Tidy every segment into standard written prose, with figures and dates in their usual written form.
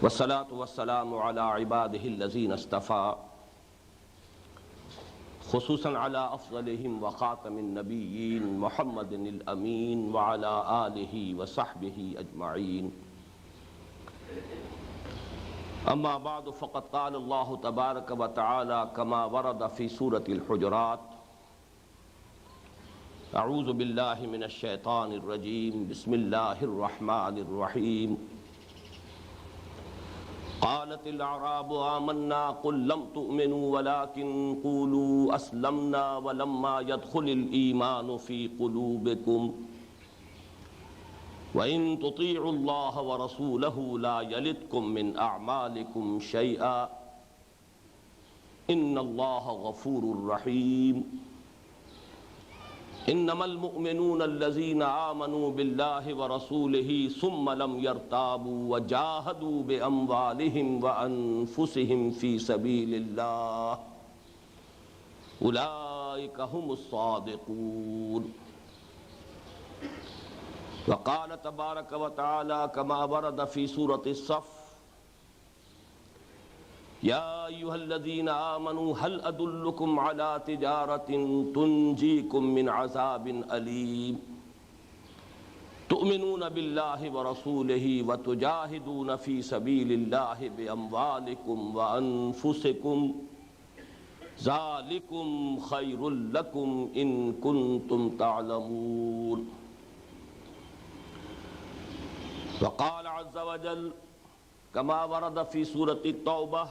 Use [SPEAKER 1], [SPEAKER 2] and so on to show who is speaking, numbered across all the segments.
[SPEAKER 1] والصلاة والسلام على عباده الذين اصطفى خصوصا على أفضلهم وخاتم النبيين محمد الأمين وعلى آله وصحبه أجمعين. أما بعد فقد قال الله تبارك وتعالى كما ورد في سورة الحجرات: أعوذ بالله من الشيطان الرجيم بسم الله الرحمن الرحيم. قالت الأعراب آمنا قل لم تؤمنوا ولكن قولوا أسلمنا ولما يدخل الإيمان في قلوبكم وإن تطيعوا الله ورسوله لا يلدكم من أعمالكم شيئا إن الله غفور رحيم. انما المؤمنون الذين آمنوا بالله ورسوله ثم لم يرتابوا وجاهدوا بأموالهم وأنفسهم في سبيل الله أولئك هم الصادقون. وقال تبارك وتعالى كما ورد في سورة الصف: يا أيها الذين آمنوا هل أدلكم على تجارة تنجيكم من عذاب أليم تؤمنون بالله ورسوله وتجاهدون في سبيل الله بأموالكم وأنفسكم ذلكم خير لكم إن كنتم تعلمون. وقال عز وجل كما ورد في سورة التوبة: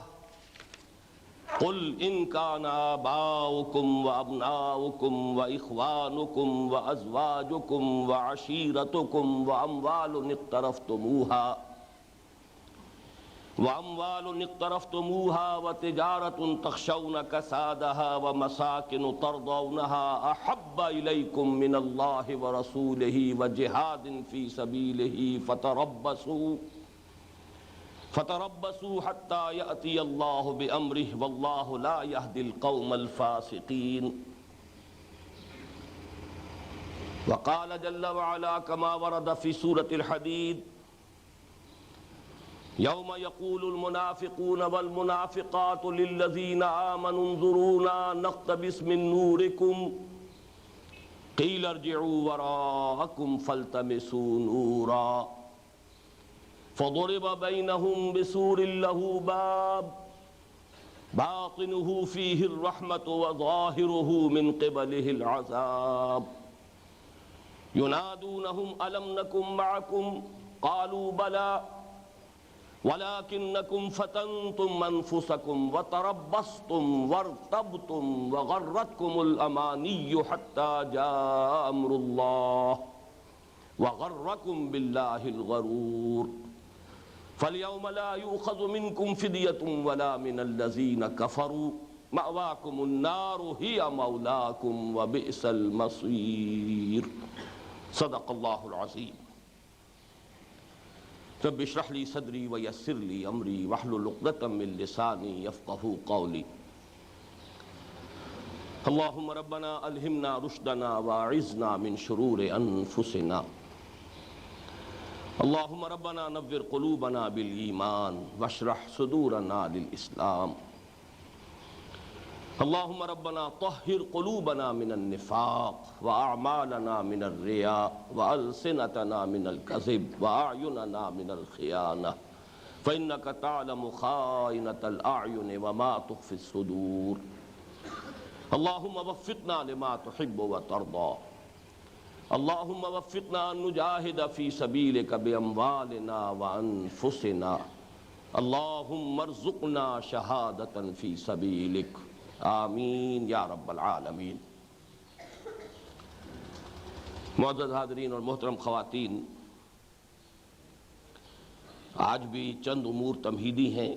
[SPEAKER 1] قل إن كان آباؤكم وأبناؤكم وإخوانكم وأزواجكم وعشيرتكم وأموال اقترفتموها وتجارة تخشون كسادها ومساكن ترضونها أحب إليكم من الله ورسوله وجهاد في سبيله فتربصوا حتى يأتي الله بأمره والله لا يهدي القوم الفاسقين. وقال جل وعلا كما ورد في سورة الحديد: يوم يقول المنافقون والمنافقات للذين آمنوا انظرونا نقتبس من نوركم قيل ارجعوا وراءكم فالتمسوا نورا فضرب بينهم بسور له باب باطنه فيه الرحمة وظاهره من قبله العذاب ينادونهم ألم نكن معكم قالوا بلى ولكنكم فتنتم أنفسكم وتربصتم وارتبتم وغرتكم الأماني حتى جاء أمر الله وغركم بالله الغرور فاليوم لا يؤخذ منكم فدية ولا من الذين كفروا مأواكم النار هي مولاكم وبئس المصير. صدق الله العظيم. رب اشرح لي صدري ويسر لي أمري واحلل عقدة من لساني يفقهوا قولي. اللهم ربنا ألهمنا رشدنا وأعذنا من شرور أنفسنا. اللهم ربنا نور قلوبنا بالإيمان واشرح صدورنا للإسلام. اللهم ربنا طهر قلوبنا من النفاق وأعمالنا من الرياء وألسنتنا من الكذب وأعيننا من الخيانة فإنك تعلم خائنة الأعين وما تخفي الصدور. اللهم وفقنا لما تحب وترضى. اللهم وفقنا أن نجاهد في سبيلك بأموالنا وأنفسنا. اللهم ارزقنا شهادة في سبيلك آمین یا رب العالمین. معزز حاضرین اور محترم خواتین، آج بھی چند امور تمہیدی ہیں.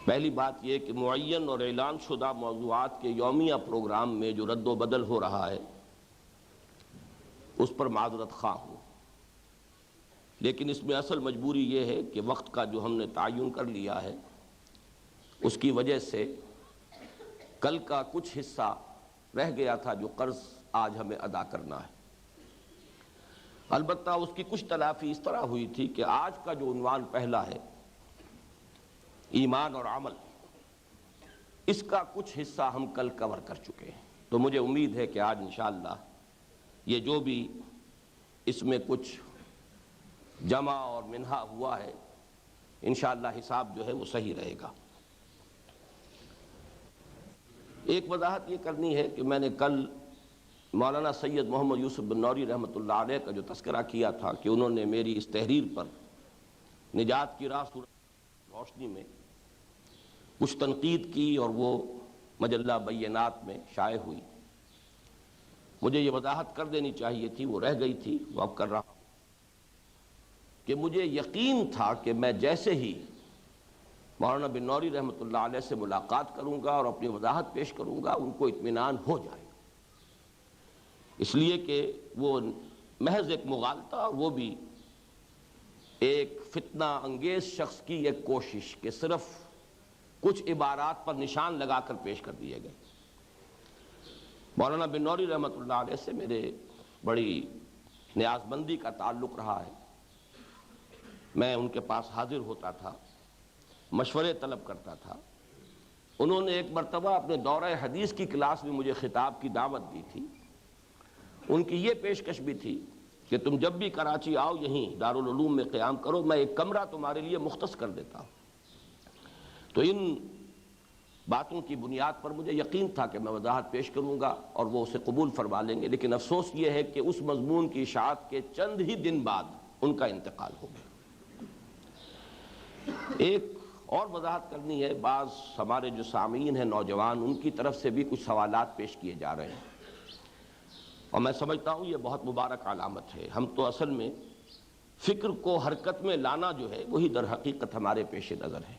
[SPEAKER 1] پہلی بات یہ کہ معین اور اعلان شدہ موضوعات کے یومیہ پروگرام میں جو رد و بدل ہو رہا ہے اس پر معذرت خواہ ہوں، لیکن اس میں اصل مجبوری یہ ہے کہ وقت کا جو ہم نے تعین کر لیا ہے اس کی وجہ سے کل کا کچھ حصہ رہ گیا تھا جو قرض آج ہمیں ادا کرنا ہے. البتہ اس کی کچھ تلافی اس طرح ہوئی تھی کہ آج کا جو عنوان پہلا ہے ایمان اور عمل، اس کا کچھ حصہ ہم کل کور کر چکے ہیں، تو مجھے امید ہے کہ آج انشاءاللہ یہ جو بھی اس میں کچھ جمع اور منہا ہوا ہے انشاءاللہ حساب جو ہے وہ صحیح رہے گا۔ ایک وضاحت یہ کرنی ہے کہ میں نے کل مولانا سید محمد یوسف بن نوری رحمۃ اللہ علیہ کا جو تذکرہ کیا تھا کہ انہوں نے میری اس تحریر پر نجات کی راہ صورت روشنی میں کچھ تنقید کی اور وہ مجلہ بینات میں شائع ہوئی، مجھے یہ وضاحت کر دینی چاہیے تھی، وہ رہ گئی تھی، وہ اب کر رہا ہوں کہ مجھے یقین تھا کہ میں جیسے ہی مولانا بن نوری رحمۃ اللہ علیہ سے ملاقات کروں گا اور اپنی وضاحت پیش کروں گا ان کو اطمینان ہو جائے گا، اس لیے کہ وہ محض ایک مغالطہ اور وہ بھی ایک فتنہ انگیز شخص کی ایک کوشش کہ صرف کچھ عبارات پر نشان لگا کر پیش کر دیے گئے۔ مولانا بن نوری رحمۃ اللہ علیہ سے میرے بڑی نیاز مندی کا تعلق رہا ہے، میں ان کے پاس حاضر ہوتا تھا، مشورے طلب کرتا تھا۔ انہوں نے ایک مرتبہ اپنے دورہ حدیث کی کلاس میں مجھے خطاب کی دعوت دی تھی، ان کی یہ پیشکش بھی تھی کہ تم جب بھی کراچی آؤ یہیں دارالعلوم میں قیام کرو، میں ایک کمرہ تمہارے لیے مختص کر دیتا ہوں۔ تو ان باتوں کی بنیاد پر مجھے یقین تھا کہ میں وضاحت پیش کروں گا اور وہ اسے قبول فرما لیں گے، لیکن افسوس یہ ہے کہ اس مضمون کی اشاعت کے چند ہی دن بعد ان کا انتقال ہو گیا۔ ایک اور وضاحت کرنی ہے، بعض ہمارے جو سامعین ہیں نوجوان، ان کی طرف سے بھی کچھ سوالات پیش کیے جا رہے ہیں اور میں سمجھتا ہوں یہ بہت مبارک علامت ہے۔ ہم تو اصل میں فکر کو حرکت میں لانا جو ہے وہی در حقیقت ہمارے پیش نظر ہے،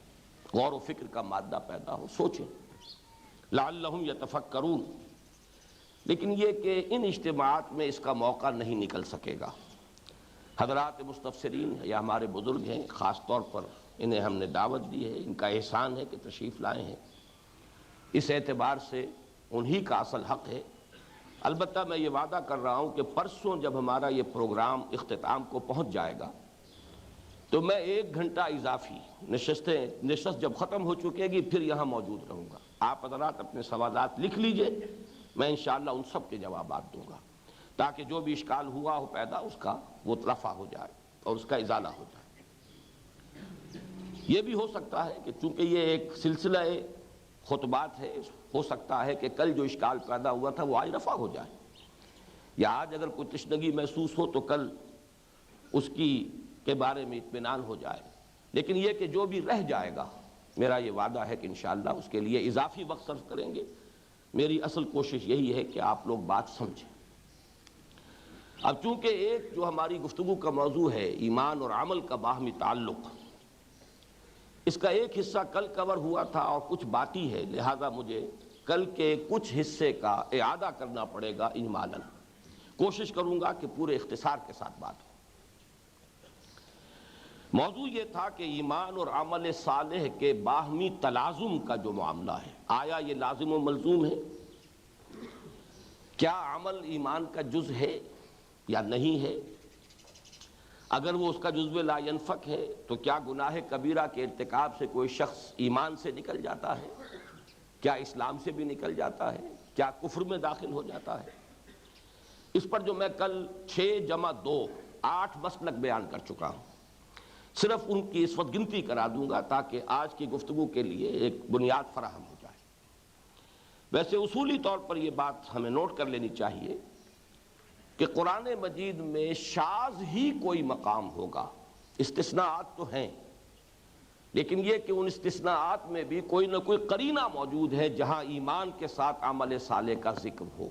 [SPEAKER 1] غور و فکر کا مادہ پیدا ہو، سوچیں لعلہم یتفکرون، لیکن یہ کہ ان اجتماعات میں اس کا موقع نہیں نکل سکے گا۔ حضرات مستفسرین یا ہمارے بزرگ ہیں، خاص طور پر انہیں ہم نے دعوت دی ہے، ان کا احسان ہے کہ تشریف لائے ہیں، اس اعتبار سے انہی کا اصل حق ہے۔ البتہ میں یہ وعدہ کر رہا ہوں کہ پرسوں جب ہمارا یہ پروگرام اختتام کو پہنچ جائے گا تو میں 1 گھنٹہ اضافی نشست جب ختم ہو چکے گی پھر یہاں موجود رہوں گا۔ آپ حضرات اپنے سوالات لکھ لیجئے، میں انشاءاللہ ان سب کے جوابات دوں گا تاکہ جو بھی اشکال ہوا ہو پیدا اس کا وہ رفع ہو جائے اور اس کا ازالہ ہو جائے۔ یہ بھی ہو سکتا ہے کہ چونکہ یہ ایک سلسلہ خطبات ہے، ہو سکتا ہے کہ کل جو اشکال پیدا ہوا تھا وہ آج رفع ہو جائے، یا آج اگر کوئی تشنگی محسوس ہو تو کل اس کے بارے میں اطمینان ہو جائے، لیکن یہ کہ جو بھی رہ جائے گا میرا یہ وعدہ ہے کہ انشاءاللہ اس کے لیے اضافی وقت صرف کریں گے۔ میری اصل کوشش یہی ہے کہ آپ لوگ بات سمجھیں۔ اب چونکہ ایک جو ہماری گفتگو کا موضوع ہے ایمان اور عمل کا باہمی تعلق، اس کا ایک حصہ کل کور ہوا تھا اور کچھ باقی ہے، لہذا مجھے کل کے کچھ حصے کا اعادہ کرنا پڑے گا اجمالاً۔ کوشش کروں گا کہ پورے اختصار کے ساتھ بات ہو۔ موضوع یہ تھا کہ ایمان اور عمل صالح کے باہمی تلازم کا جو معاملہ ہے، آیا یہ لازم و ملزوم ہے؟ کیا عمل ایمان کا جز ہے یا نہیں ہے؟ اگر وہ اس کا جزو لا ینفک ہے تو کیا گناہ کبیرہ کے ارتکاب سے کوئی شخص ایمان سے نکل جاتا ہے؟ کیا اسلام سے بھی نکل جاتا ہے؟ کیا کفر میں داخل ہو جاتا ہے؟ اس پر جو میں کل 6+2 8 مسلک بیان کر چکا ہوں، صرف ان کی اس وقت گنتی کرا دوں گا تاکہ آج کی گفتگو کے لیے ایک بنیاد فراہم ہو جائے۔ ویسے اصولی طور پر یہ بات ہمیں نوٹ کر لینی چاہیے کہ قرآن مجید میں شاذ ہی کوئی مقام ہوگا، استثناءات تو ہیں، لیکن یہ کہ ان استثناءات میں بھی کوئی نہ کوئی قرینہ موجود ہے جہاں ایمان کے ساتھ عمل صالح کا ذکر ہو۔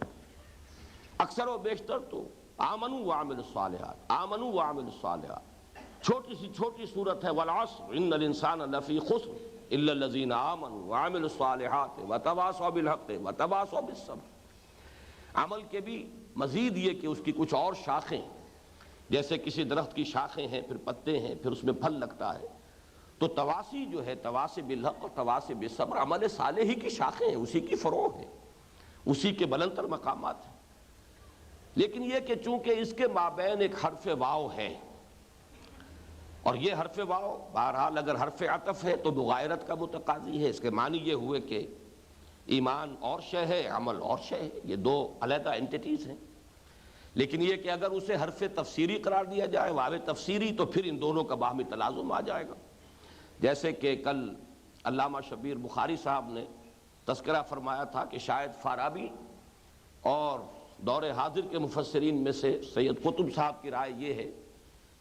[SPEAKER 1] اکثر و بیشتر تو آمنوا وعملوا الصالحات، آمنوا وعملوا الصالحات، چھوٹی سی چھوٹی صورت ہے والعصر ان الانسان لفی خسر الا الذین آمنوا وعملوا الصالحات وتواصوا بالحق وتواصوا بالصبر۔ عمل کے بھی مزید یہ کہ اس کی کچھ اور شاخیں، جیسے کسی درخت کی شاخیں ہیں، پھر پتے ہیں، پھر اس میں پھل لگتا ہے، تو تواسی جو ہے تواسی بالحق اور تواسی بالصبر عمل صالح ہی کی شاخیں ہیں، اسی کی فروع ہیں، اسی کے بلند تر مقامات ہیں۔ لیکن یہ کہ چونکہ اس کے مابین ایک حرف واو ہے، اور یہ حرف واو بہرحال اگر حرف عطف ہے تو مغایرت کا متقاضی ہے، اس کے معنی یہ ہوئے کہ ایمان اور شے ہے، عمل اور شے ہے، یہ دو علیحدہ انٹیٹیز ہیں۔ لیکن یہ کہ اگر اسے حرف تفسیری قرار دیا جائے، واو تفسیری، تو پھر ان دونوں کا باہمی تلازم آ جائے گا۔ جیسے کہ کل علامہ شبیر بخاری صاحب نے تذکرہ فرمایا تھا کہ شاید فارابی اور دور حاضر کے مفسرین میں سے سید قطب صاحب کی رائے یہ ہے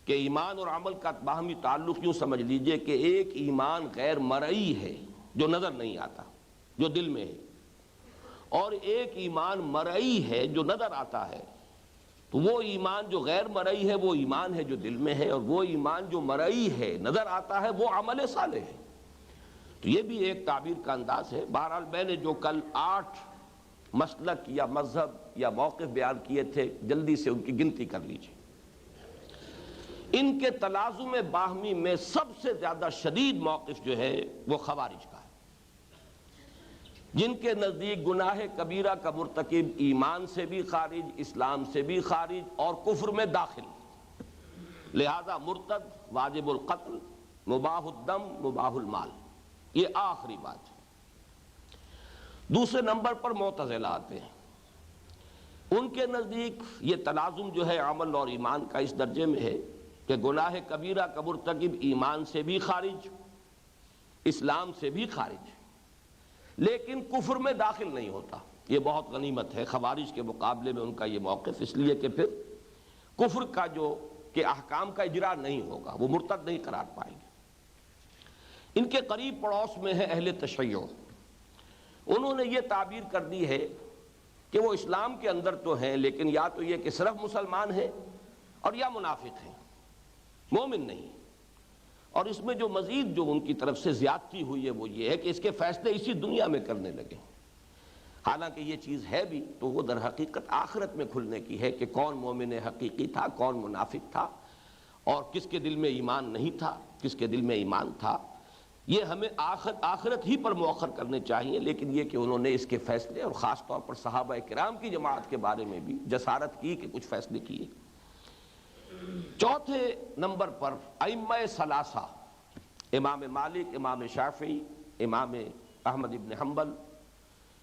[SPEAKER 1] کہ ایمان اور عمل کا باہمی تعلق یوں سمجھ لیجئے کہ ایک ایمان غیر مرئی ہے جو نظر نہیں آتا، جو دل میں ہے، اور ایک ایمان مرئی ہے جو نظر آتا ہے۔ تو وہ ایمان جو غیر مرئی ہے وہ ایمان ہے جو دل میں ہے، اور وہ ایمان جو مرئی ہے نظر آتا ہے وہ عمل صالح ہے۔ تو یہ بھی ایک تعبیر کا انداز ہے۔ بہرحال میں نے جو کل 8 مسلک یا مذہب یا موقف بیان کیے تھے، جلدی سے ان کی گنتی کر لیجیے۔ ان کے تلازم باہمی میں سب سے زیادہ شدید موقف جو ہے وہ خوارج کا ہے، جن کے نزدیک گناہ کبیرہ کا مرتکب ایمان سے بھی خارج، اسلام سے بھی خارج اور کفر میں داخل، لہذا مرتد، واجب القتل، مباح الدم، مباح المال، یہ آخری بات ہے۔ دوسرے نمبر پر معتزلہ آتے ہیں۔ ان کے نزدیک یہ تلازم جو ہے عمل اور ایمان کا اس درجے میں ہے کہ گناہ کبیرہ کا مرتکب ایمان سے بھی خارج، اسلام سے بھی خارج، لیکن کفر میں داخل نہیں ہوتا۔ یہ بہت غنیمت ہے خوارج کے مقابلے میں ان کا یہ موقف، اس لیے کہ پھر کفر کا جو کہ احکام کا اجرا نہیں ہوگا، وہ مرتد نہیں قرار پائیں گے۔ ان کے قریب پڑوس میں ہے اہل تشیع، انہوں نے یہ تعبیر کر دی ہے کہ وہ اسلام کے اندر تو ہیں، لیکن یا تو یہ کہ صرف مسلمان ہیں اور یا منافق ہیں، مومن نہیں۔ اور اس میں جو مزید جو ان کی طرف سے زیادتی ہوئی ہے وہ یہ ہے کہ اس کے فیصلے اسی دنیا میں کرنے لگے، حالانکہ یہ چیز ہے بھی تو وہ در حقیقت آخرت میں کھلنے کی ہے کہ کون مومن حقیقی تھا، کون منافق تھا، اور کس کے دل میں ایمان نہیں تھا، کس کے دل میں ایمان تھا۔ یہ ہمیں آخرت ہی پر مؤخر کرنے چاہیے، لیکن یہ کہ انہوں نے اس کے فیصلے اور خاص طور پر صحابہ کرام کی جماعت کے بارے میں بھی جسارت کی کہ کچھ فیصلے کیے۔ چوتھے نمبر پر ائمہ ثلاثہ، امام مالک، امام شافعی، امام احمد ابن حنبل،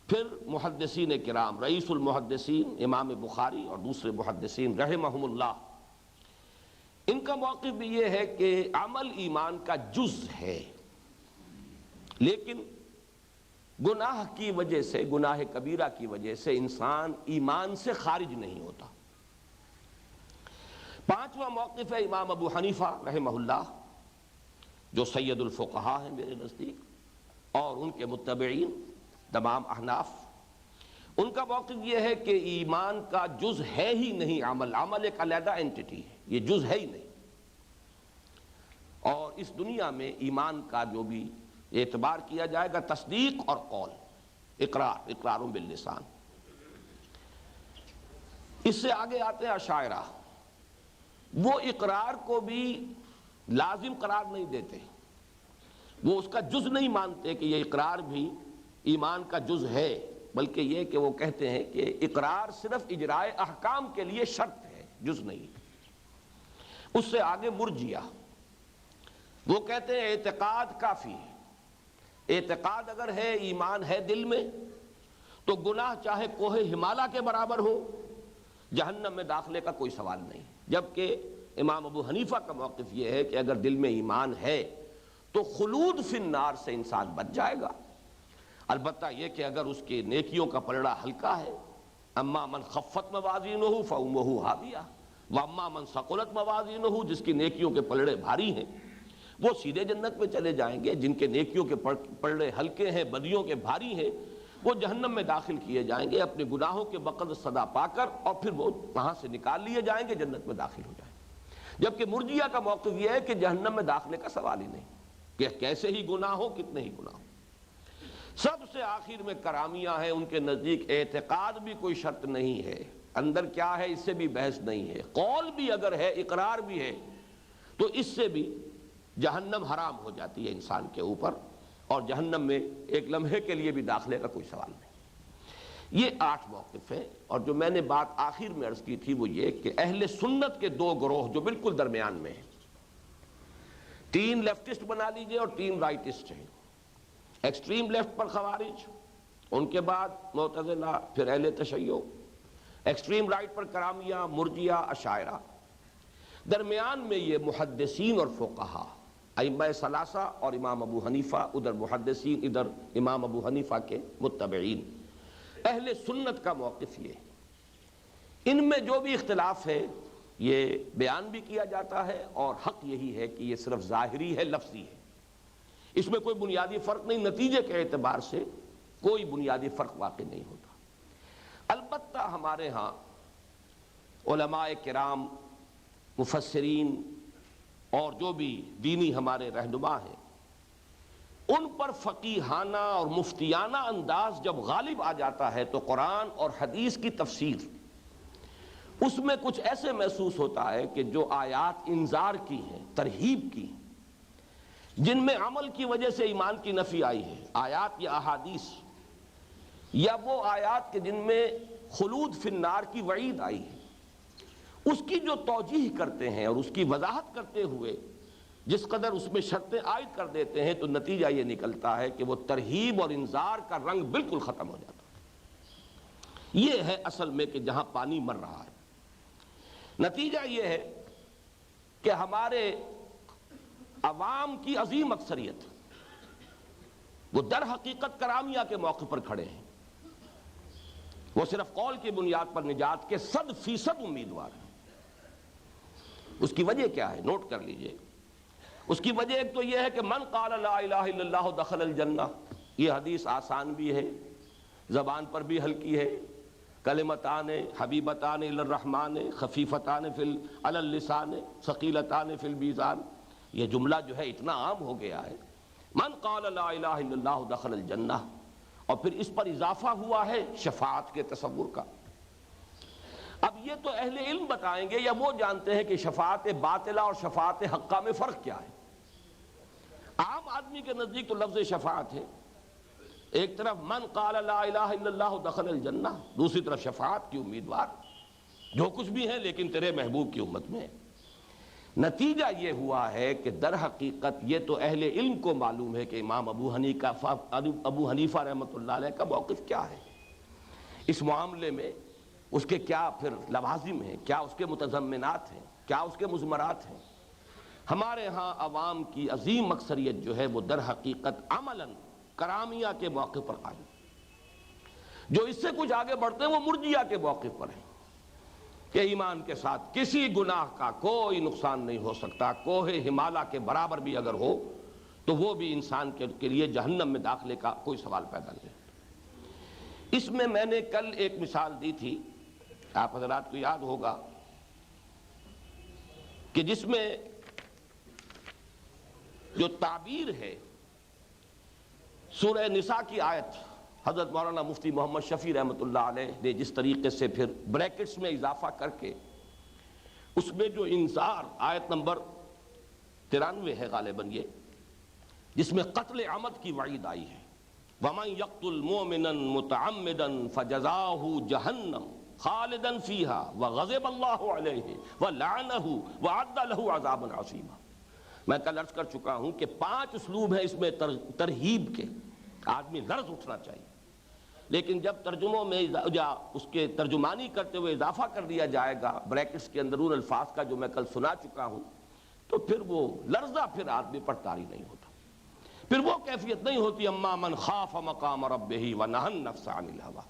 [SPEAKER 1] پھر محدثین کرام، رئیس المحدثین امام بخاری اور دوسرے محدثین رحمہم اللہ، ان کا موقف بھی یہ ہے کہ عمل ایمان کا جز ہے، لیکن گناہ کی وجہ سے، گناہ کبیرہ کی وجہ سے انسان ایمان سے خارج نہیں ہوتا۔ پانچواں موقف ہے امام ابو حنیفہ رحمہ اللہ، جو سید الفقہاء ہیں میرے نزدیک، اور ان کے متبعین تمام احناف۔ ان کا موقف یہ ہے کہ ایمان کا جز ہے ہی نہیں عمل، عمل ایک علیحدہ انٹیٹی ہے، یہ جز ہے ہی نہیں۔ اور اس دنیا میں ایمان کا جو بھی اعتبار کیا جائے گا تصدیق اور قول، اقرار باللسان۔ اس سے آگے آتے ہیں اشاعرہ، وہ اقرار کو بھی لازم قرار نہیں دیتے، وہ اس کا جز نہیں مانتے کہ یہ اقرار بھی ایمان کا جز ہے، بلکہ یہ کہ وہ کہتے ہیں کہ اقرار صرف اجرائے احکام کے لیے شرط ہے، جز نہیں۔ اس سے آگے مرجیہ، وہ کہتے ہیں اعتقاد کافی ہے، اعتقاد اگر ہے، ایمان ہے دل میں، تو گناہ چاہے کوہ ہمالیہ کے برابر ہو، جہنم میں داخلے کا کوئی سوال نہیں۔ جبکہ امام ابو حنیفہ کا موقف یہ ہے کہ اگر دل میں ایمان ہے تو خلود فی النار سے انسان بچ جائے گا، البتہ یہ کہ اگر اس کے نیکیوں کا پلڑا ہلکا ہے، اما من خفت موازینہ فامہ ہاویہ واما من ثقلت موازینہ، جس کی نیکیوں کے پلڑے بھاری ہیں وہ سیدھے جنت میں چلے جائیں گے، جن کے نیکیوں کے پلڑے ہلکے ہیں، بدیوں کے بھاری ہیں، وہ جہنم میں داخل کیے جائیں گے اپنے گناہوں کے بقدر صدا پا کر، اور پھر وہ وہاں سے نکال لیے جائیں گے، جنت میں داخل ہو جائیں گے۔ جبکہ مرجیہ کا موقف یہ ہے کہ جہنم میں داخلے کا سوال ہی نہیں، کہ کیسے ہی گناہ ہو، کتنے ہی گناہ ہو۔ سب سے آخر میں کرامیہ ہیں، ان کے نزدیک اعتقاد بھی کوئی شرط نہیں ہے، اندر کیا ہے اس سے بھی بحث نہیں ہے، قول بھی اگر ہے، اقرار بھی ہے، تو اس سے بھی جہنم حرام ہو جاتی ہے انسان کے اوپر، اور جہنم میں ایک لمحے کے لیے بھی داخلے کا کوئی سوال نہیں۔ یہ 8 موقف ہیں، اور جو میں نے بات آخر میں عرض کی تھی وہ یہ کہ اہل سنت کے 2 گروہ جو بالکل درمیان میں ہیں، 3 لیفٹسٹ بنا لیجئے اور 3 رائٹسٹ ہیں۔ ایکسٹریم لیفٹ پر خوارج، ان کے بعد معتزلہ، پھر اہل تشیع، ایکسٹریم رائٹ پر کرامیہ، مرجیہ، اشاعرہ، درمیان میں یہ محدثین اور فقہا، ائمہ ثلاثہ اور امام ابو حنیفہ، ادھر محدثین ادھر امام ابو حنیفہ کے متبعین۔ اہل سنت کا موقف یہ ہے، ان میں جو بھی اختلاف ہے یہ بیان بھی کیا جاتا ہے، اور حق یہی ہے کہ یہ صرف ظاہری ہے، لفظی ہے، اس میں کوئی بنیادی فرق نہیں، نتیجے کے اعتبار سے کوئی بنیادی فرق واقع نہیں ہوتا۔ البتہ ہمارے ہاں علماء کرام، مفسرین اور جو بھی دینی ہمارے رہنما ہیں، ان پر فقیہانہ اور مفتیانہ انداز جب غالب آ جاتا ہے تو قرآن اور حدیث کی تفسیر اس میں کچھ ایسے محسوس ہوتا ہے کہ جو آیات انذار کی ہیں، ترہیب کی ہیں، جن میں عمل کی وجہ سے ایمان کی نفی آئی ہے، آیات یا احادیث، یا وہ آیات کہ جن میں خلود فی النار کی وعید آئی ہے، اس کی جو توجیح کرتے ہیں اور اس کی وضاحت کرتے ہوئے جس قدر اس میں شرطیں عائد کر دیتے ہیں، تو نتیجہ یہ نکلتا ہے کہ وہ ترہیب اور انذار کا رنگ بالکل ختم ہو جاتا ہے۔ یہ ہے اصل میں کہ جہاں پانی مر رہا ہے۔ نتیجہ یہ ہے کہ ہمارے عوام کی عظیم اکثریت وہ در حقیقت کرامیہ کے موقع پر کھڑے ہیں، وہ صرف قول کی بنیاد پر نجات کے 100% امیدوار ہیں۔ اس کی وجہ کیا ہے؟ نوٹ کر لیجئے۔ اس کی وجہ ایک تو یہ ہے کہ من قال لا الہ الا اللہ دخل الجنہ، یہ حدیث آسان بھی ہے، زبان پر بھی ہلکی ہے، کلمتان حبیبتان الی الرحمن خفیفتان علی اللسان ثقیلتان فی المیزان، یہ جملہ جو ہے اتنا عام ہو گیا ہے، من قال لا الہ الا اللہ دخل الجنہ، اور پھر اس پر اضافہ ہوا ہے شفاعت کے تصور کا۔ اب یہ تو اہل علم بتائیں گے، یا وہ جانتے ہیں کہ شفاعت باطلہ اور شفاعت حقہ میں فرق کیا ہے۔ عام آدمی کے نزدیک تو لفظ شفاعت ہے، ایک طرف من قال لا الہ الا اللہ دخل الجنہ، دوسری طرف شفاعت کی امیدوار، جو کچھ بھی ہیں لیکن تیرے محبوب کی امت میں ہے۔ نتیجہ یہ ہوا ہے کہ در حقیقت یہ تو اہل علم کو معلوم ہے کہ امام ابو حنیفہ رحمۃ اللہ علیہ کا موقف کیا ہے اس معاملے میں، اس کے کیا پھر لوازم ہیں، کیا اس کے متضمنات ہیں، کیا اس کے مضمرات ہیں۔ ہمارے ہاں عوام کی عظیم اکثریت جو ہے وہ در حقیقت عملاً کرامیہ کے موقع پر قائم، جو اس سے کچھ آگے بڑھتے ہیں وہ مرجیہ کے موقع پر ہیں کہ ایمان کے ساتھ کسی گناہ کا کوئی نقصان نہیں ہو سکتا، کوہ ہمالیہ کے برابر بھی اگر ہو تو وہ بھی انسان کے لیے جہنم میں داخلے کا کوئی سوال پیدا نہیں۔ اس میں نے کل ایک مثال دی تھی، آپ حضرات کو یاد ہوگا، کہ جس میں جو تعبیر ہے سورہ نساء کی آیت، حضرت مولانا مفتی محمد شفیع رحمۃ اللہ علیہ نے جس طریقے سے پھر بریکٹس میں اضافہ کر کے اس میں جو انذار، آیت نمبر 93 ہے غالباً یہ، جس میں قتل عمد کی وعید آئی ہے، وَمَن يَقْتُلْ مُؤْمِنًا مُتَعَمِّدًا فَجَزَاؤُهُ جَهَنَّمُ خَالِدًا فِيهَا وَغَضِبَ اللَّهُ عَلَيْهِ وَلَعَنَهُ وَأَعَدَّ لَهُ عَذَابًا عَظِيمًا۔ میں کل عرض کر چکا ہوں کہ 5 اسلوب ہیں اس میں ترہیب کے، آدمی لرز اٹھنا چاہیے، لیکن جب ترجموں میں یا اس کے ترجمانی کرتے ہوئے اضافہ کر دیا جائے گا بریکٹس کے اندر ان الفاظ کا جو میں کل سنا چکا ہوں، تو پھر وہ لرزہ پھر آدمی پر طاری نہیں ہوتا، پھر وہ کیفیت نہیں ہوتی اما من خاف مقام ربہ ونہى النفس عن الہوى،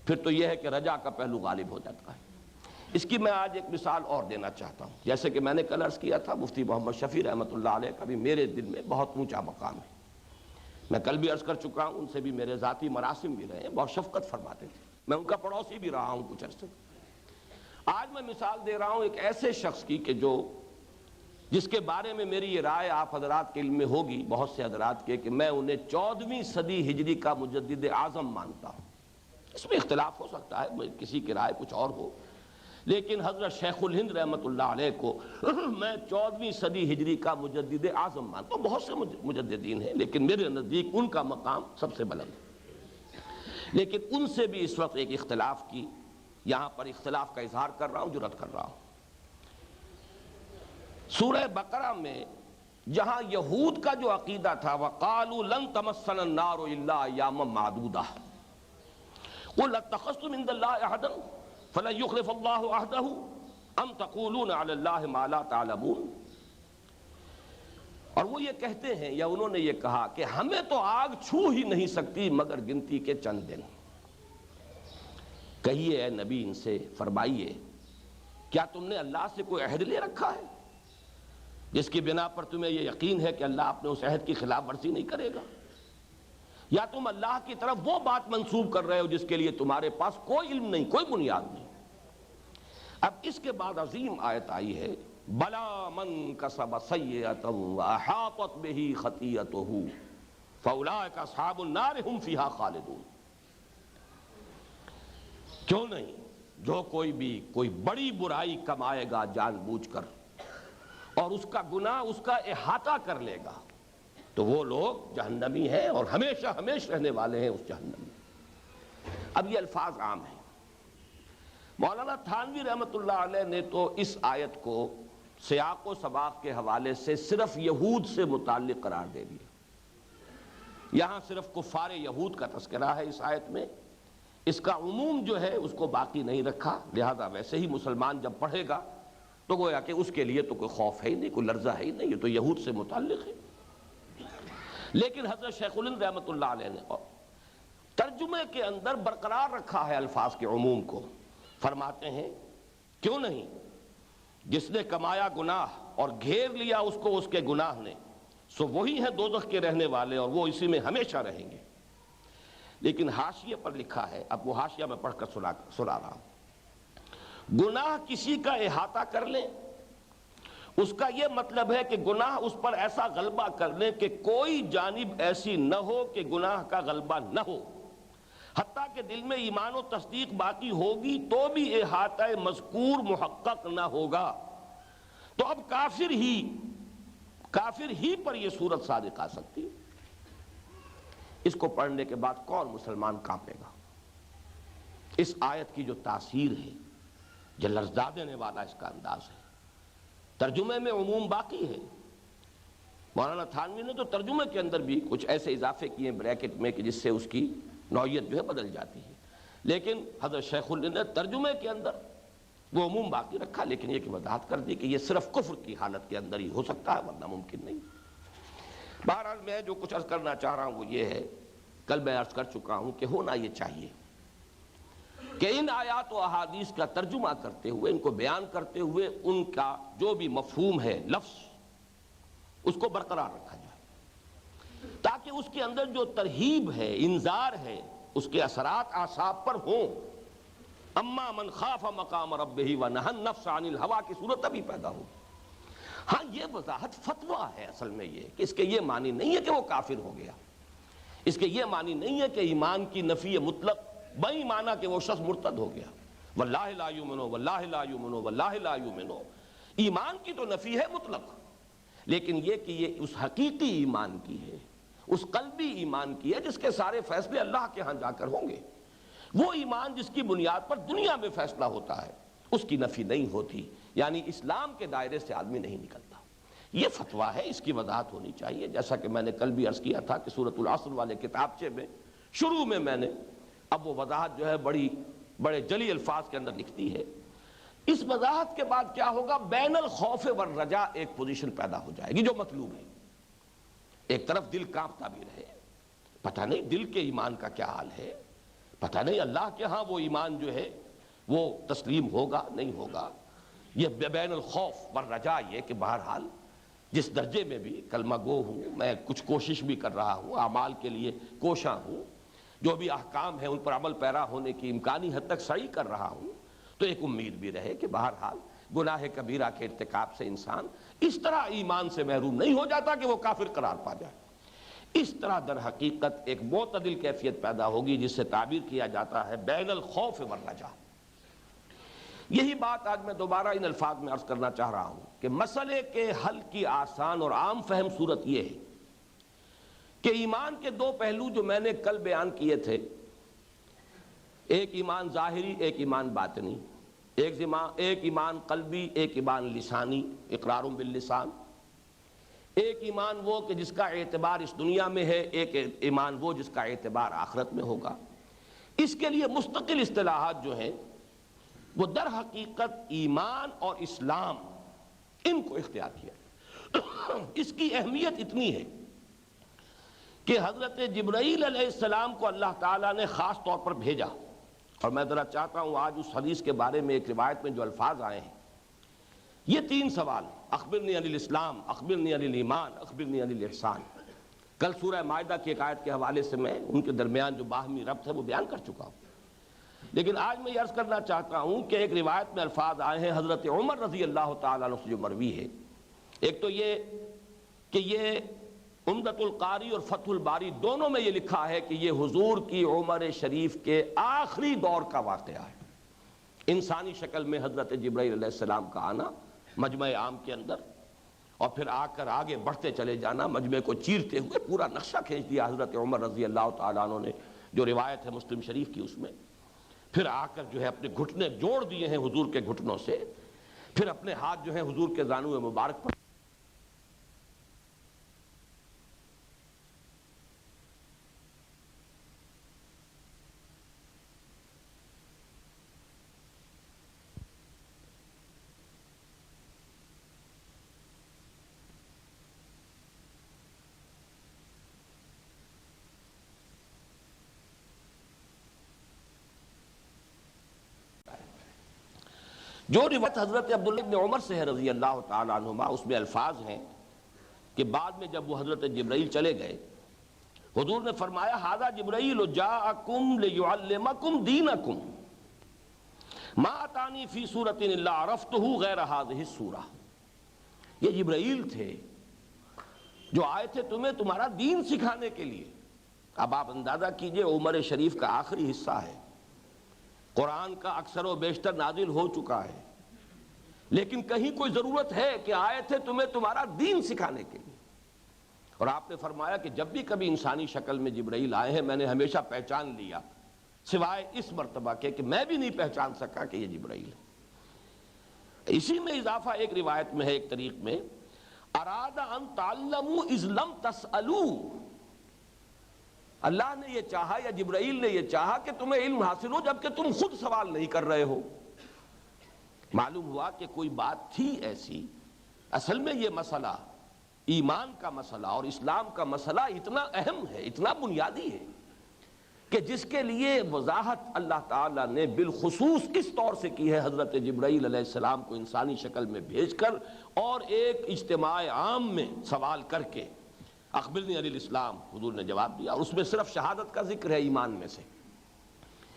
[SPEAKER 1] پھر تو یہ ہے کہ رجا کا پہلو غالب ہو جاتا ہے۔ اس کی میں آج ایک مثال اور دینا چاہتا ہوں، جیسے کہ میں نے کل عرض کیا تھا، مفتی محمد شفیع رحمۃ اللہ علیہ کا بھی میرے دل میں بہت اونچا مقام ہے، میں کل بھی عرض کر چکا ہوں، ان سے بھی میرے ذاتی مراسم بھی رہے ہیں، بہت شفقت فرماتے تھے، میں ان کا پڑوسی بھی رہا ہوں کچھ عرصے۔ آج میں مثال دے رہا ہوں ایک ایسے شخص کی کہ جس کے بارے میں میری یہ رائے آپ حضرات کے علم میں ہوگی، بہت سے حضرات کے، کہ میں انہیں 14ویں صدی ہجری کا مجدد اعظم مانتا ہوں۔ اس میں اختلاف ہو سکتا ہے، کسی کی رائے کچھ اور ہو، لیکن حضرت شیخ الہند رحمۃ اللہ علیہ کو میں 14ویں صدی ہجری کا مجدد اعظم مانتا ہوں۔ بہت سے مجددین ہیں لیکن میرے نزدیک ان کا مقام سب سے بلند ہے۔ لیکن ان سے بھی اس وقت ایک اختلاف کی یہاں پر اختلاف کا اظہار کر رہا ہوں، جرات کر رہا ہوں۔ سورہ بقرہ میں جہاں یہود کا جو عقیدہ تھا وَقَالُوا لَن تَمَسَّنَا النَّارُ إِلَّا أَيَّامًا مَّعْدُودَةً قُلْ أَتَّخَذْتُم عِندَ اللَّهِ عَهْدًا فَلَن يُخْلِفَ اللَّهُ عَهْدَهُ أَمْ تَقُولُونَ عَلَى اللَّهِ مَا لَا تَعْلَمُونَ۔ اور وہ یہ کہتے ہیں یا انہوں نے یہ کہا کہ ہمیں تو آگ چھو ہی نہیں سکتی مگر گنتی کے چند دن۔ کہیے اے نبی ان سے، فرمائیے کیا تم نے اللہ سے کوئی عہد لے رکھا ہے جس کی بنا پر تمہیں یہ یقین ہے کہ اللہ اپنے اس عہد کی خلاف ورزی نہیں کرے گا؟ یا تم اللہ کی طرف وہ بات منسوب کر رہے ہو جس کے لیے تمہارے پاس کوئی علم نہیں، کوئی بنیاد نہیں؟ اب اس کے بعد عظیم آیت آئی ہے بلا من کسب سیئۃ واحاطت بہ خطیئتہ فاولئک اصحاب النار هم فیہا خالدون۔ کیوں نہیں، جو کوئی بھی کوئی بڑی برائی کمائے گا جان بوجھ کر اور اس کا گناہ اس کا احاطہ کر لے گا تو وہ لوگ جہنمی ہیں اور ہمیشہ ہمیشہ رہنے والے ہیں اس جہنم میں۔ اب یہ الفاظ عام ہیں۔ مولانا تھانوی رحمۃ اللہ علیہ نے تو اس آیت کو سیاق و سباق کے حوالے سے صرف یہود سے متعلق قرار دے دیا۔ یہاں صرف کفار یہود کا تذکرہ ہے اس آیت میں، اس کا عموم جو ہے اس کو باقی نہیں رکھا، لہذا ویسے ہی مسلمان جب پڑھے گا تو گویا کہ اس کے لیے تو کوئی خوف ہے ہی نہیں، کوئی لرزہ ہے ہی نہیں، یہ تو یہود سے متعلق ہے۔ لیکن حضرت شیخ الہند رحمۃ اللہ علیہ نے ترجمے کے اندر برقرار رکھا ہے الفاظ کے عموم کو۔ فرماتے ہیں کیوں نہیں، جس نے کمایا گناہ اور گھیر لیا اس کو اس کے گناہ نے، سو وہی ہیں دوزخ کے رہنے والے اور وہ اسی میں ہمیشہ رہیں گے۔ لیکن حاشیے پر لکھا ہے، اب وہ حاشیہ میں پڑھ کر سنا رہا ہوں۔ گناہ کسی کا احاطہ کر لیں اس کا یہ مطلب ہے کہ گناہ اس پر ایسا غلبہ کر لیں کہ کوئی جانب ایسی نہ ہو کہ گناہ کا غلبہ نہ ہو، حتیٰ کہ دل میں ایمان و تصدیق باقی ہوگی تو بھی احاطہ مذکور محقق نہ ہوگا، تو اب کافر ہی پر یہ صورت صادق آ سکتی ہے۔ اس کو پڑھنے کے بعد کون مسلمان کانپے گا؟ اس آیت کی جو تاثیر ہے، جو لرزا دینے والا اس کا انداز ہے۔ ترجمے میں عموم باقی ہے، مولانا تھانوی نے تو ترجمے کے اندر بھی کچھ ایسے اضافے کیے بریکٹ میں کہ جس سے اس کی نوعیت جو ہے بدل جاتی ہے، لیکن حضرت شیخ الہند نے ترجمے کے اندر وہ عموم باقی رکھا، لیکن یہ کہ وضاحت کر دی کہ یہ صرف کفر کی حالت کے اندر ہی ہو سکتا ہے ورنہ ممکن نہیں۔ بہرحال میں جو کچھ عرض کرنا چاہ رہا ہوں وہ یہ ہے، کل میں عرض کر چکا ہوں کہ ہونا یہ چاہیے کہ ان آیات و احادیث کا ترجمہ کرتے ہوئے، ان کو بیان کرتے ہوئے، ان کا جو بھی مفہوم ہے لفظ اس کو برقرار رکھا جائے، تاکہ اس کے اندر جو ترہیب ہے، انذار ہے، اس کے اثرات اعصاب پر ہوں۔ اما من خاف مقام ربہ ونہى النفس عن الہویٰ کی صورت ابھی پیدا ہو۔ ہاں یہ وضاحت فتویٰ ہے اصل میں، یہ کہ اس کے یہ معنی نہیں ہے کہ وہ کافر ہو گیا، اس کے یہ معنی نہیں ہے کہ ایمان کی نفی مطلق بئی معنی کہ وہ شخص مرتد ہو گیا۔ واللہ لا یؤمنو واللہ لا یؤمنو واللہ لا یؤمنو، ایمان کی تو نفی ہے مطلق، لیکن یہ کہ یہ اس حقیقی ایمان کی ہے، اس قلبی ایمان کی ہے جس کے سارے فیصلے اللہ کے ہاں جا کر ہوں گے۔ وہ ایمان جس کی بنیاد پر دنیا میں فیصلہ ہوتا ہے اس کی نفی نہیں ہوتی، یعنی اسلام کے دائرے سے آدمی نہیں نکلتا۔ یہ فتویٰ ہے، اس کی وضاحت ہونی چاہیے، جیسا کہ میں نے کل بھی عرض کیا تھا کہ سورۃ العصر والے کتابچے میں شروع میں نے اب وہ وضاحت جو ہے بڑے جلی الفاظ کے اندر لکھتی ہے۔ اس وضاحت کے بعد کیا ہوگا، بین الخوف والرجاء ایک پوزیشن پیدا ہو جائے گی جو مطلوب ہے۔ ایک طرف دل کانپتا بھی رہے، پتہ نہیں دل کے ایمان کا کیا حال ہے، پتہ نہیں اللہ کے ہاں وہ ایمان جو ہے وہ تسلیم ہوگا نہیں ہوگا۔ یہ بین الخوف والرجاء، یہ کہ بہرحال جس درجے میں بھی کلمہ گو ہوں، میں کچھ کوشش بھی کر رہا ہوں، اعمال کے لیے کوشاں ہوں، جو بھی احکام ہیں ان پر عمل پیرا ہونے کی امکانی حد تک سعی کر رہا ہوں، تو ایک امید بھی رہے کہ بہرحال گناہ کبیرہ کے ارتکاب سے انسان اس طرح ایمان سے محروم نہیں ہو جاتا کہ وہ کافر قرار پا جائے۔ اس طرح در حقیقت ایک معتدل کیفیت پیدا ہوگی جس سے تعبیر کیا جاتا ہے بین الخوف والرجاء۔ یہی بات آج میں دوبارہ ان الفاظ میں عرض کرنا چاہ رہا ہوں کہ مسئلے کے حل کی آسان اور عام فہم صورت یہ ہے کہ ایمان کے دو پہلو جو میں نے کل بیان کیے تھے ایک ایمان ظاہری، ایک ایمان باطنی، ایک ایمان قلبی، ایک ایمان لسانی، اقرار باللسان، ایک ایمان وہ کہ جس کا اعتبار اس دنیا میں ہے، ایک ایمان وہ جس کا اعتبار آخرت میں ہوگا۔ اس کے لیے مستقل اصطلاحات جو ہیں وہ در حقیقت ایمان اور اسلام ان کو اختیار کیا۔ اس کی اہمیت اتنی ہے کہ حضرت جبرائیل علیہ السلام کو اللہ تعالیٰ نے خاص طور پر بھیجا، اور میں ذرا چاہتا ہوں آج اس حدیث کے بارے میں ایک روایت میں جو الفاظ آئے ہیں، یہ 3 سوال، اخبرنی عن الاسلام، اخبرنی عن الایمان، اخبرنی عن الاحسان، کل سورہ مائدہ کی ایک آیت کے حوالے سے میں ان کے درمیان جو باہمی ربط ہے وہ بیان کر چکا ہوں، لیکن آج میں یہ عرض کرنا چاہتا ہوں کہ ایک روایت میں الفاظ آئے ہیں حضرت عمر رضی اللہ تعالیٰ عنہ سے جو مروی ہے۔ ایک تو یہ کہ یہ عمدۃ القاری اور فتح الباری دونوں میں یہ لکھا ہے کہ یہ حضور کی عمر شریف کے آخری دور کا واقعہ ہے، انسانی شکل میں حضرت جبرائیل علیہ السلام کا آنا مجمع عام کے اندر، اور پھر آ کر آگے بڑھتے چلے جانا، مجمع کو چیرتے ہوئے پورا نقشہ کھینچ دیا حضرت عمر رضی اللہ تعالیٰ عنہ نے، جو روایت ہے مسلم شریف کی اس میں، پھر آ کر جو ہے اپنے گھٹنے جوڑ دیے ہیں حضور کے گھٹنوں سے، پھر اپنے ہاتھ جو ہے حضور کے زانو مبارک پر جو روایت حضرت عبداللہ بن عمر سے ہے رضی اللہ تعالیٰ عنہما، اس میں الفاظ ہیں کہ بعد میں جب وہ حضرت جبرائیل چلے گئے، حضور نے فرمایا ھذا جبرائیل جاءکم لیعلمکم دینکم ما اتانی فی صورۃ الا عرفتہ غیر ھذہ الصورہ، یہ جبرائیل تھے جو آئے تھے تمہیں تمہارا دین سکھانے کے لیے۔ اب آپ اندازہ کیجئے عمر شریف کا آخری حصہ ہے، قرآن کا اکثر و بیشتر نازل ہو چکا ہے، لیکن کہیں کوئی ضرورت ہے کہ آئے تھے تمہیں تمہارا دین سکھانے کے لیے، اور آپ نے فرمایا کہ جب بھی کبھی انسانی شکل میں جبرائیل آئے ہیں میں نے ہمیشہ پہچان لیا، سوائے اس مرتبہ کے کہ میں بھی نہیں پہچان سکا کہ یہ جبرائیل ہے۔ اسی میں اضافہ ایک روایت میں ہے، ایک طریق میں، اراد ان تعلموا اذ لم تسألوا، اللہ نے یہ چاہا یا جبرائیل نے یہ چاہا کہ تمہیں علم حاصل ہو جبکہ تم خود سوال نہیں کر رہے ہو۔ معلوم ہوا کہ کوئی بات تھی ایسی، اصل میں یہ مسئلہ ایمان کا مسئلہ اور اسلام کا مسئلہ اتنا اہم ہے، اتنا بنیادی ہے کہ جس کے لیے وضاحت اللہ تعالیٰ نے بالخصوص اس طور سے کی ہے حضرت جبرائیل علیہ السلام کو انسانی شکل میں بھیج کر، اور ایک اجتماع عام میں سوال کر کے اخبرنی عن الاسلام، حضور نے جواب دیا، اور اس میں صرف شہادت کا ذکر ہے ایمان میں سے،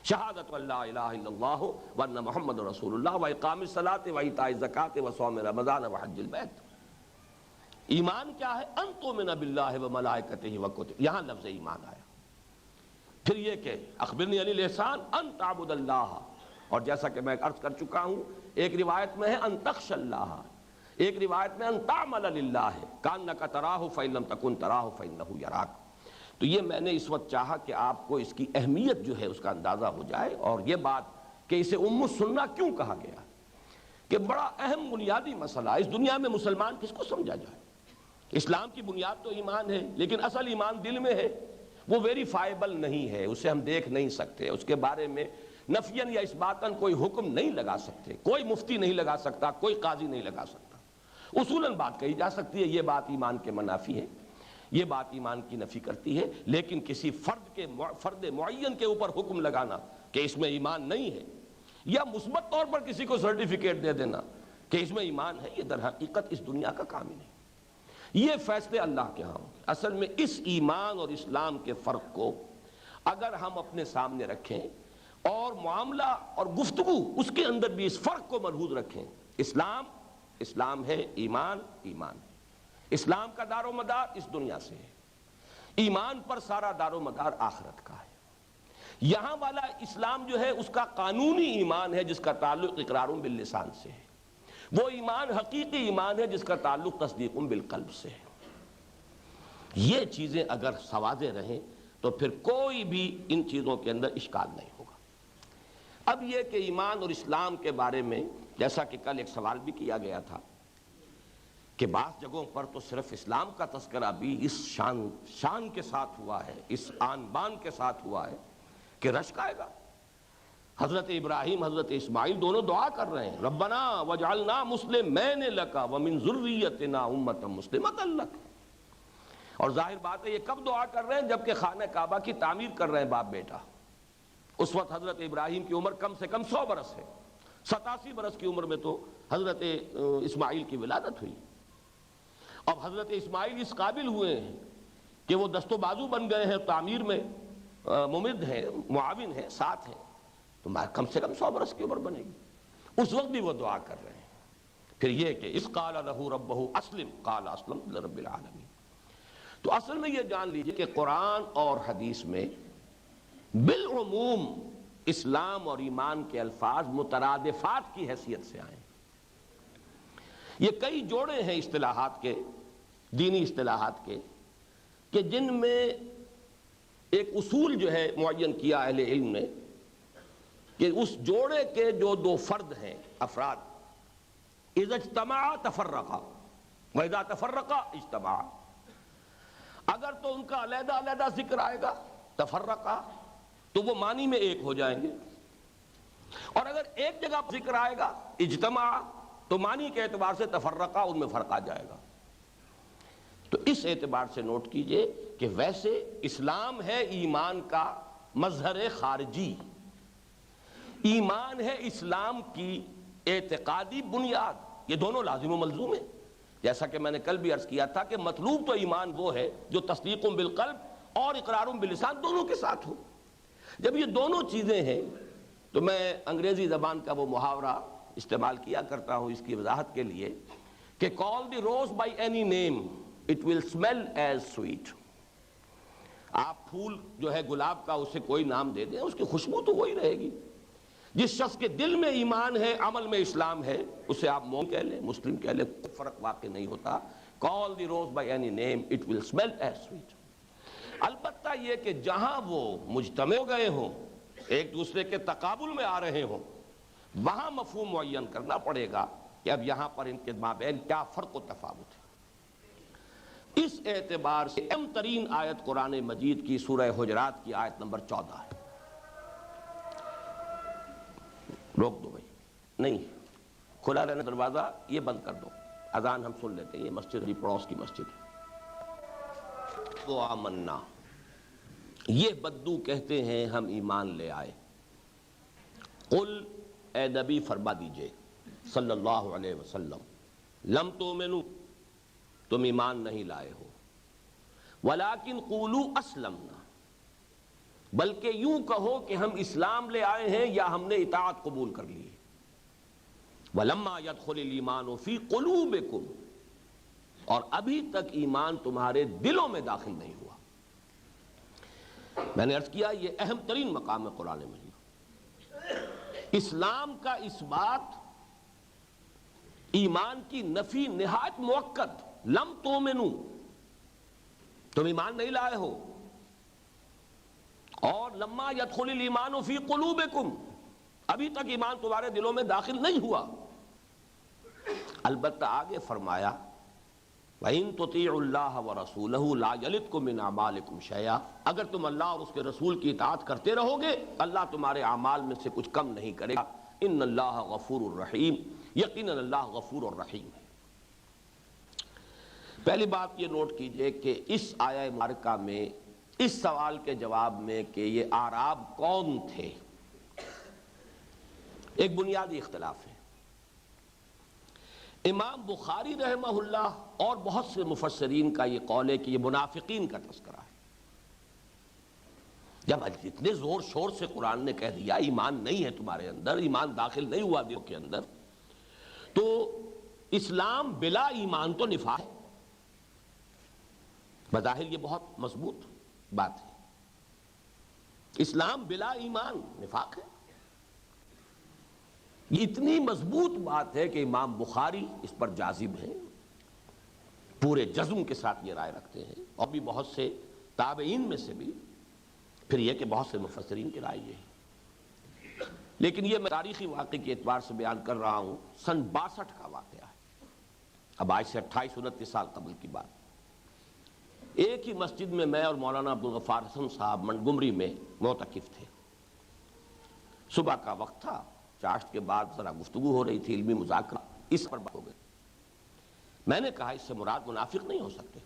[SPEAKER 1] شہادت ان لا الہ الا اللہ وان محمد رسول اللہ واقام الصلاۃ وایتاء الزکوٰۃ وصوم رمضان وحج البیت۔ ایمان کیا ہے؟ ان تؤمن باللہ وملائکتہ وکتبہ، یہاں لفظ ایمان آیا۔ پھر یہ کہ اخبرنی عن الاحسان، ان تعبد اللہ، اور جیسا کہ میں عرض کر چکا ہوں ایک روایت میں ہے ان تخشى اللہ، ایک روایت میں ان تعمل للہ کانک تراہ فإن لم تکن تراہ فإنہ یراک۔ تو یہ میں نے اس وقت چاہا کہ آپ کو اس کی اہمیت جو ہے اس کا اندازہ ہو جائے، اور یہ بات کہ اسے السنہ کیوں کہا گیا، کہ بڑا اہم بنیادی مسئلہ اس دنیا میں مسلمان کس کو سمجھا جائے۔ اسلام کی بنیاد تو ایمان ہے، لیکن اصل ایمان دل میں ہے، وہ ویریفائیبل نہیں ہے، اسے ہم دیکھ نہیں سکتے، اس کے بارے میں نفیاً یا اثباتاً کوئی حکم نہیں لگا سکتے، کوئی مفتی نہیں لگا سکتا، کوئی قاضی نہیں لگا سکتا۔ اصولاً بات کہی جا سکتی ہے یہ بات ایمان کے منافی ہے، یہ بات ایمان کی نفی کرتی ہے، لیکن کسی فرد معین کے اوپر حکم لگانا کہ اس میں ایمان نہیں ہے، یا مثبت طور پر کسی کو سرٹیفکیٹ دے دینا کہ اس میں ایمان ہے، یہ در حقیقت اس دنیا کا کام ہی نہیں۔ یہ فیصلے اللہ کے ہاں ہوں۔ اصل میں اس ایمان اور اسلام کے فرق کو اگر ہم اپنے سامنے رکھیں اور معاملہ اور گفتگو اس کے اندر بھی اس فرق کو ملحوظ رکھیں، اسلام ہے، ایمان ہے۔ اسلام کا دار و مدار اس دنیا سے ہے، ایمان پر سارا دار و مدار آخرت کا ہے۔ یہاں والا اسلام جو ہے اس کا قانونی ایمان ہے جس کا تعلق اقرار باللسان سے ہے، وہ ایمان حقیقی ایمان ہے جس کا تعلق تصدیق بالقلب سے ہے۔ یہ چیزیں اگر واضح رہیں تو پھر کوئی بھی ان چیزوں کے اندر اشکال نہیں ہوگا۔ اب یہ کہ ایمان اور اسلام کے بارے میں جیسا کہ کل ایک سوال بھی کیا گیا تھا کہ بعض جگہوں پر تو صرف اسلام کا تذکرہ بھی اس شان کے ساتھ ہوا ہے، اس آن بان کے ساتھ ہوا ہے کہ رشک آئے گا۔ حضرت ابراہیم، حضرت اسماعیل دونوں دعا کر رہے ہیں، ربنا وجعلنا مسلمین لک ومن ذریتنا امۃ مسلمۃ لک۔ اور ظاہر بات ہے یہ کب دعا کر رہے ہیں؟ جبکہ خانہ کعبہ کی تعمیر کر رہے ہیں باپ بیٹا۔ اس وقت حضرت ابراہیم کی عمر کم سے کم 100 برس ہے، 87 برس کی عمر میں تو حضرت اسماعیل کی ولادت ہوئی۔ اب حضرت اسماعیل اس قابل ہوئے ہیں کہ وہ دست و بازو بن گئے ہیں، تعمیر میں ممد ہیں، معاون ہیں، ساتھ ہیں، تو کم سے کم 100 برس کی عمر بنے گی۔ اس وقت بھی وہ دعا کر رہے ہیں۔ پھر یہ کہ اذ قال لہ ربہ اسلم قال اسلمت لرب العالمین۔ تو اصل میں یہ جان لیجئے کہ قرآن اور حدیث میں بالعموم اسلام اور ایمان کے الفاظ مترادفات کی حیثیت سے آئے۔ یہ کئی جوڑے ہیں اصطلاحات کے، دینی اصطلاحات کے، کہ جن میں ایک اصول جو ہے معین کیا اہل علم نے کہ اس جوڑے کے جو دو فرد ہیں، افراد، اذا اجتمعا تفرقا واذا تفرقا اجتمعا، اگر تو ان کا علیحدہ علیحدہ ذکر آئے گا تفرقا تو وہ معنی میں ایک ہو جائیں گے، اور اگر ایک جگہ ذکر آئے گا اجتماع تو معنی کے اعتبار سے تفرقہ ان میں فرق آ جائے گا۔ تو اس اعتبار سے نوٹ کیجئے کہ ویسے اسلام ہے ایمان کا مظہر خارجی، ایمان ہے اسلام کی اعتقادی بنیاد، یہ دونوں لازم و ملزوم ہیں۔ جیسا کہ میں نے کل بھی عرض کیا تھا کہ مطلوب تو ایمان وہ ہے جو تصدیق بالقلب اور اقرار باللسان دونوں کے ساتھ ہو۔ جب یہ دونوں چیزیں ہیں تو میں انگریزی زبان کا وہ محاورہ استعمال کیا کرتا ہوں اس کی وضاحت کے لیے کہ call the rose by any name it will smell as sweet۔ آپ پھول جو ہے گلاب کا اسے کوئی نام دے دیں، اس کی خوشبو تو وہی رہے گی۔ جس شخص کے دل میں ایمان ہے، عمل میں اسلام ہے، اسے آپ مومن کہہ لیں، مسلم کہہ لیں، کوئی فرق واقع نہیں ہوتا۔ call the rose by any name it will smell as sweet۔ البتہ یہ کہ جہاں وہ مجتمع ہو گئے ہوں، ایک دوسرے کے تقابل میں آ رہے ہوں، وہاں مفہوم معین کرنا پڑے گا کہ اب یہاں پر ان کے مابین کیا فرق و تفاوت ہے۔ اس اعتبار سے اہم ترین آیت قرآن مجید کی سورہ حجرات کی آیت نمبر 14 ہے۔ روک دو بھائی، نہیں کھلا رہنا دروازہ، یہ بند کر دو، اذان ہم سن لیتے ہیں، یہ مسجد بھی پڑوس کی مسجد ہے۔ آمنا، یہ بدو کہتے ہیں ہم ایمان لے آئے۔ قل، اے نبی فرما دیجئے صلی اللہ علیہ وسلم، لم تؤمنوا، تم ایمان نہیں لائے ہو، ولیکن قولوا اسلمنا، بلکہ یوں کہو کہ ہم اسلام لے آئے ہیں یا ہم نے اطاعت قبول کر لی۔ ولما يدخل الایمان فی قلوبکم، اور ابھی تک ایمان تمہارے دلوں میں داخل نہیں ہوا۔ میں نے عرض کیا یہ اہم ترین مقام ہے قرآن مجید۔ اسلام کا اس بات، ایمان کی نفی نہایت مؤکد، لم تؤمنوا، تم ایمان نہیں لائے ہو، اور لما يدخل الایمان فی قلوبکم، ابھی تک ایمان تمہارے دلوں میں داخل نہیں ہوا۔ البتہ آگے فرمایا وَإِن تُطِيعُوا اللَّهَ وَرَسُولَهُ لَا يَلِتْكُم مِّنْ أَعْمَالِكُمْ شَيْئًا، اگر تم اللہ اور اس کے رسول کی اطاعت کرتے رہو گے اللہ تمہارے اعمال میں سے کچھ کم نہیں کرے گا۔ ان اللہ غفور الرحیم، یقیناً اللہ غفور الرحیم ہے۔ پہلی بات یہ نوٹ کیجئے کہ اس آیہ مبارکہ میں اس سوال کے جواب میں کہ یہ اعراب کون تھے، ایک بنیادی اختلاف ہے۔ امام بخاری رحمہ اللہ اور بہت سے مفسرین کا یہ قول ہے کہ یہ منافقین کا تذکرہ ہے۔ جب اتنے زور شور سے قرآن نے کہہ دیا ایمان نہیں ہے تمہارے اندر، ایمان داخل نہیں ہوا دلوں کے اندر، تو اسلام بلا ایمان تو نفاق ہے۔ بظاہر یہ بہت مضبوط بات ہے، اسلام بلا ایمان نفاق ہے۔ یہ اتنی مضبوط بات ہے کہ امام بخاری اس پر جازم ہیں، پورے جزم کے ساتھ یہ رائے رکھتے ہیں، اور بھی بہت سے تابعین میں سے بھی، پھر یہ کہ بہت سے مفسرین کی رائے یہ ہے۔ لیکن یہ میں تاریخی واقعے کے اعتبار سے بیان کر رہا ہوں، سن 62 کا واقعہ ہے، اب آج سے 28-29 سال قبل کی بات۔ ایک ہی مسجد میں میں اور مولانا عبدالغفار حسن صاحب منگمری میں معتکف تھے۔ صبح کا وقت تھا، چاشت کے بعد ذرا گفتگو ہو رہی تھی، علمی مذاکرہ، اس پر بات ہو گئی۔ میں نے کہا اس سے مراد منافق نہیں ہو سکتے۔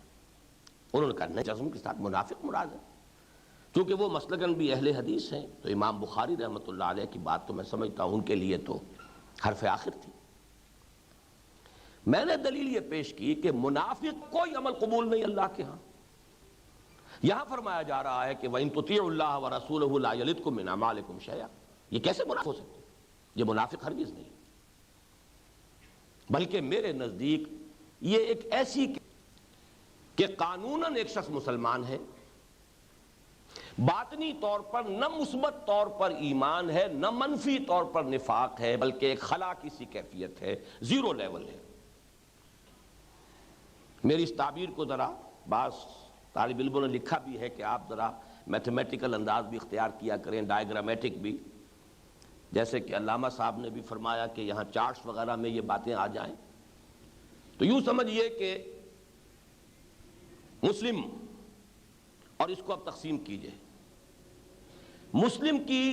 [SPEAKER 1] انہوں نے کہا نہیں، جزم کے ساتھ منافق مراد ہے، کیونکہ وہ مسلکاً بھی اہل حدیث ہیں، تو امام بخاری رحمۃ اللہ علیہ کی بات تو میں سمجھتا ہوں ان کے لیے تو حرف آخر تھی۔ میں نے دلیل یہ پیش کی کہ منافق کوئی عمل قبول نہیں اللہ کے ہاں۔ یہاں فرمایا جا رہا ہے کہ وَإِن تُطِيعُوا اللَّهَ وَرَسُولَهُ لَا يَلِدْكُم مِّنْ أَعْمَالِكُمْ شَيْئًا، یہ کیسے منافق ہو سکتے؟ یہ منافق ہرگز نہیں، بلکہ میرے نزدیک یہ ایک ایسی کہ قانوناً ایک شخص مسلمان ہے، باطنی طور پر نہ مثبت طور پر ایمان ہے، نہ منفی طور پر نفاق ہے، بلکہ ایک خلا کی سی کیفیت ہے، زیرو لیول ہے۔ میری اس تعبیر کو ذرا بعض طالب علموں نے لکھا بھی ہے کہ آپ ذرا میتھمیٹیکل انداز بھی اختیار کیا کریں، ڈائیگرامیٹک بھی، جیسے کہ علامہ صاحب نے بھی فرمایا کہ یہاں چارٹس وغیرہ میں یہ باتیں آ جائیں، تو یوں سمجھیے کہ مسلم، اور اس کو اب تقسیم کیجئے، مسلم کی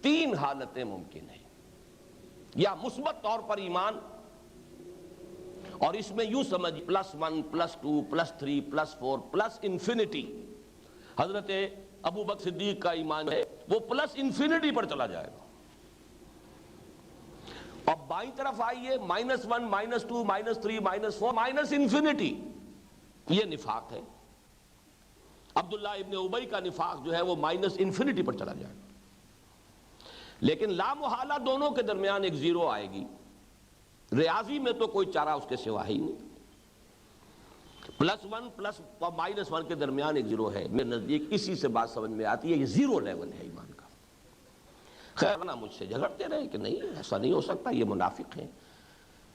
[SPEAKER 1] 3 حالتیں ممکن ہیں، یا مثبت طور پر ایمان، اور اس میں یوں سمجھ +1 +2 +3 +4 پلس انفینٹی۔ حضرت ابو بکر صدیق کا ایمان ہے وہ پلس انفینٹی پر چلا جائے گا۔ اب بائیں طرف آئیے، -1 -2 -3 -4 مائنس انفینٹی، یہ نفاق ہے۔ عبداللہ ابن ابی کا نفاق جو ہے وہ مائنس انفینٹی پر چلا جائے گا۔ لیکن لا محالہ دونوں کے درمیان ایک زیرو آئے گی، ریاضی میں تو کوئی چارہ اس کے سوا ہی نہیں۔ +1 اور -1 کے درمیان ایک زیرو ہے، میرے نزدیک اسی سے بات سمجھ میں آتی ہے یہ زیرو لیول ہے ایمان کا۔ خیر نہ مجھ سے جھگڑتے رہے کہ نہیں ایسا نہیں ہو سکتا، یہ منافق ہیں،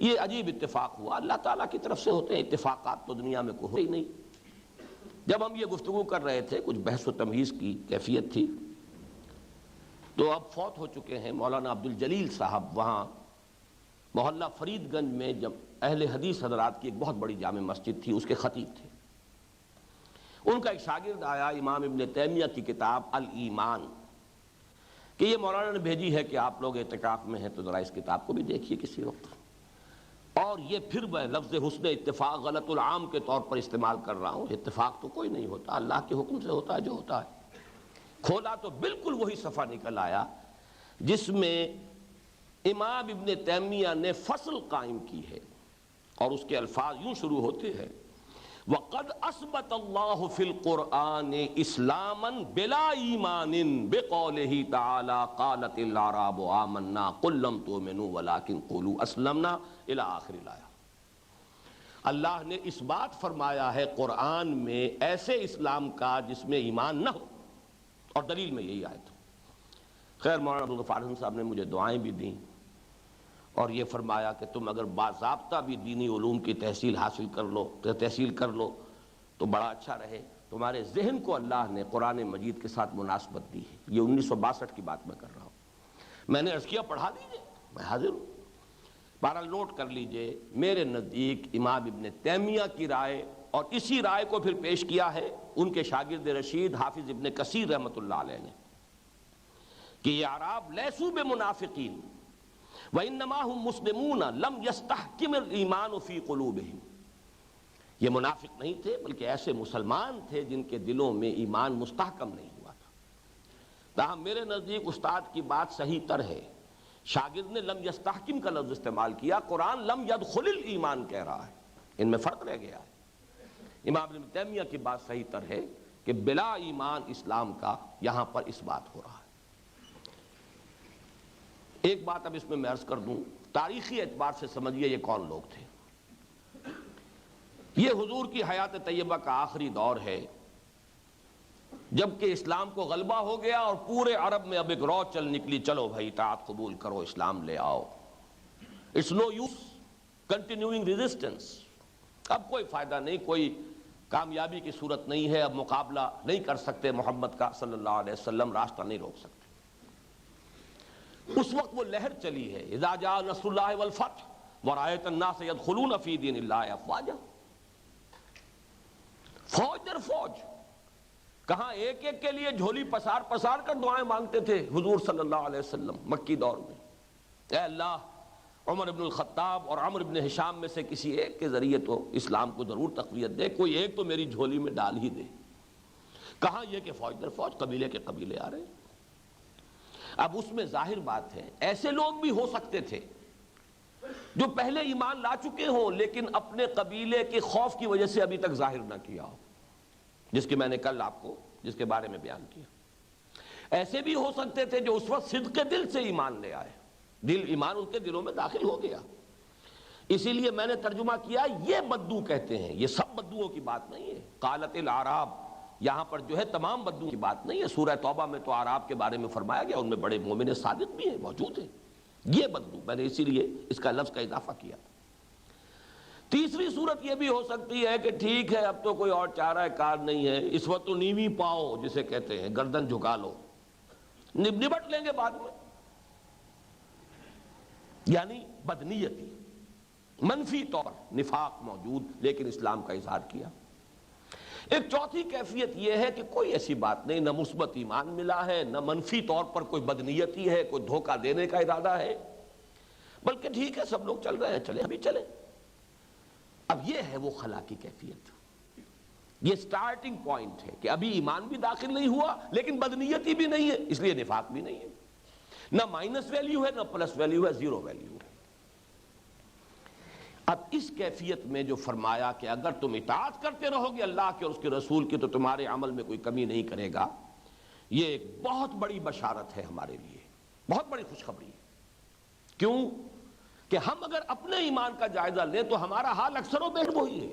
[SPEAKER 1] یہ عجیب اتفاق ہوا، اللہ تعالیٰ کی طرف سے ہوتے ہیں اتفاقات، تو دنیا میں کوئی ہی نہیں۔ جب ہم یہ گفتگو کر رہے تھے، کچھ بحث و تمہیز کی کیفیت تھی، تو اب فوت ہو چکے ہیں مولانا عبدالجلیل صاحب، وہاں محلہ فرید گنج میں جب اہل حدیث حضرات کی ایک بہت بڑی جامع مسجد تھی، اس کے خطیب تھے۔ ان کا ایک شاگرد آیا امام ابن تیمیہ کی کتاب الایمان، کہ یہ مولانا نے بھیجی ہے کہ آپ لوگ اعتکاف میں ہیں تو ذرا اس کتاب کو بھی دیکھیے کسی وقت۔ اور یہ پھر میں لفظ حسن اتفاق غلط العام کے طور پر استعمال کر رہا ہوں، اتفاق تو کوئی نہیں ہوتا، اللہ کے حکم سے ہوتا ہے جو ہوتا ہے۔ کھولا تو بالکل وہی صفحہ نکل آیا جس میں امام ابن تیمیہ نے فصل قائم کی ہے، اور اس کے الفاظ یوں شروع ہوتے ہیں: وَقَدْ أَثْبَتَ اللَّهُ فِي الْقُرْآنِ إِسْلَامًا بِلَا إِيمَانٍ بِقَوْلِهِ تَعَالَى قَالَتِ الْأَعْرَابُ آمَنَّا قُل لَّمْ تُؤْمِنُوا وَلَٰكِن قُولُوا أَسْلَمْنَا إِلَىٰ آخر الآیہ۔ اللہ نے اس بات فرمایا ہے قرآن میں ایسے اسلام کا جس میں ایمان نہ ہو، اور دلیل میں یہی آیت۔ خیر مولانا عبدالغفار حسن صاحب نے مجھے دعائیں بھی دیں، اور یہ فرمایا کہ تم اگر باضابطہ بھی دینی علوم کی تحصیل کر لو تو بڑا اچھا رہے، تمہارے ذہن کو اللہ نے قرآن مجید کے ساتھ مناسبت دی ہے۔ یہ 1962 کی بات میں کر رہا ہوں۔ میں نے عرض کیا پڑھا دیجئے، میں حاضر ہوں۔ بہرحال نوٹ کر لیجئے، میرے نزدیک امام ابن تیمیہ کی رائے، اور اسی رائے کو پھر پیش کیا ہے ان کے شاگرد رشید حافظ ابن کثیر رحمۃ اللہ علیہ نے، کہ یہ اعراب لیسوا بمنافقین وَإِنَّمَا هُمْ مُسْلِمُونَ لَمْ يَسْتَحْكِمِ الْإِيمَانُ فِي قُلُوبِهِمْ۔ یہ منافق نہیں تھے بلکہ ایسے مسلمان تھے جن کے دلوں میں ایمان مستحکم نہیں ہوا تھا۔ تاہم میرے نزدیک استاد کی بات صحیح تر ہے، شاگرد نے لم یستحکم کا لفظ استعمال کیا، قرآن لم یدخل الایمان کہہ رہا ہے، ان میں فرق رہ گیا ہے۔ امام ابن تیمیہ کی بات صحیح تر ہے کہ بلا ایمان اسلام کا یہاں پر اس بات ہو رہا ہے۔ ایک بات اب اس میں عرض کر دوں، تاریخی اعتبار سے سمجھیے یہ کون لوگ تھے۔ یہ حضور کی حیات طیبہ کا آخری دور ہے، جبکہ اسلام کو غلبہ ہو گیا اور پورے عرب میں اب ایک رو چل نکلی، چلو بھائی اطاعت قبول کرو، اسلام لے آؤ، it's no use continuing resistance, اب کوئی فائدہ نہیں، کوئی کامیابی کی صورت نہیں ہے، اب مقابلہ نہیں کر سکتے محمد کا صلی اللہ علیہ وسلم، راستہ نہیں روک سکتے۔ اس وقت وہ لہر چلی ہے، اذا جاء نصر اللہ والفتح ورأیت الناس يدخلون فی دین اللہ افواجا، فوج در فوج، کہاں ایک ایک کے لیے جھولی پسار پسار کر دعائیں مانگتے تھے حضور صلی اللہ علیہ وسلم مکی دور میں، اے اللہ عمر بن الخطاب اور عمرو بن ہشام میں سے کسی ایک کے ذریعے تو اسلام کو ضرور تقویت دے، کوئی ایک تو میری جھولی میں ڈال ہی دے۔ کہاں یہ کہ فوج در فوج، قبیلے کے قبیلے آ رہے ہیں۔ اب اس میں ظاہر بات ہے ایسے لوگ بھی ہو سکتے تھے جو پہلے ایمان لا چکے ہوں لیکن اپنے قبیلے کے خوف کی وجہ سے ابھی تک ظاہر نہ کیا ہو، جس کی میں نے کل آپ کو جس کے بارے میں بیان کیا۔ ایسے بھی ہو سکتے تھے جو اس وقت صدق دل سے ایمان لے آئے، ایمان ان کے دلوں میں داخل ہو گیا۔ اسی لیے میں نے ترجمہ کیا یہ بدو کہتے ہیں، یہ سب بدوؤں کی بات نہیں ہے۔ قالت الاعراب، یہاں پر جو ہے تمام بدوؤں کی بات نہیں ہے، سورہ توبہ میں تو اعراب کے بارے میں فرمایا گیا، ان میں بڑے مومن صادق بھی ہیں، موجود ہیں۔ یہ بدو میں نے اسی لیے اس کا لفظ کا اضافہ کیا۔ تیسری صورت یہ بھی ہو سکتی ہے کہ ٹھیک ہے اب تو کوئی اور چارہ کار نہیں ہے، اس وقت تو نیوی پاؤ جسے کہتے ہیں، گردن جھکا لو، نبٹ لیں گے بعد میں، یعنی بدنیتی، منفی طور نفاق موجود لیکن اسلام کا اظہار کیا۔ ایک چوتھی کیفیت یہ ہے کہ کوئی ایسی بات نہیں، نہ مثبت ایمان ملا ہے، نہ منفی طور پر کوئی بدنیتی ہے، کوئی دھوکہ دینے کا ارادہ ہے، بلکہ ٹھیک ہے سب لوگ چل رہے ہیں، چلے ابھی چلے۔ اب یہ ہے وہ خلا کی کیفیت، یہ سٹارٹنگ پوائنٹ ہے کہ ابھی ایمان بھی داخل نہیں ہوا لیکن بدنیتی بھی نہیں ہے، اس لیے نفاق بھی نہیں ہے، نہ مائنس ویلیو ہے نہ پلس ویلیو ہے، زیرو ویلیو ہے۔ اب اس کیفیت میں جو فرمایا کہ اگر تم اطاعت کرتے رہو گے اللہ کے اور اس کے رسول کی تو تمہارے عمل میں کوئی کمی نہیں کرے گا، یہ ایک بہت بڑی بشارت ہے ہمارے لیے، بہت بڑی خوشخبری ہے۔ کیوں کہ ہم اگر اپنے ایمان کا جائزہ لیں تو ہمارا حال اکثر و بیشتر وہی ہے۔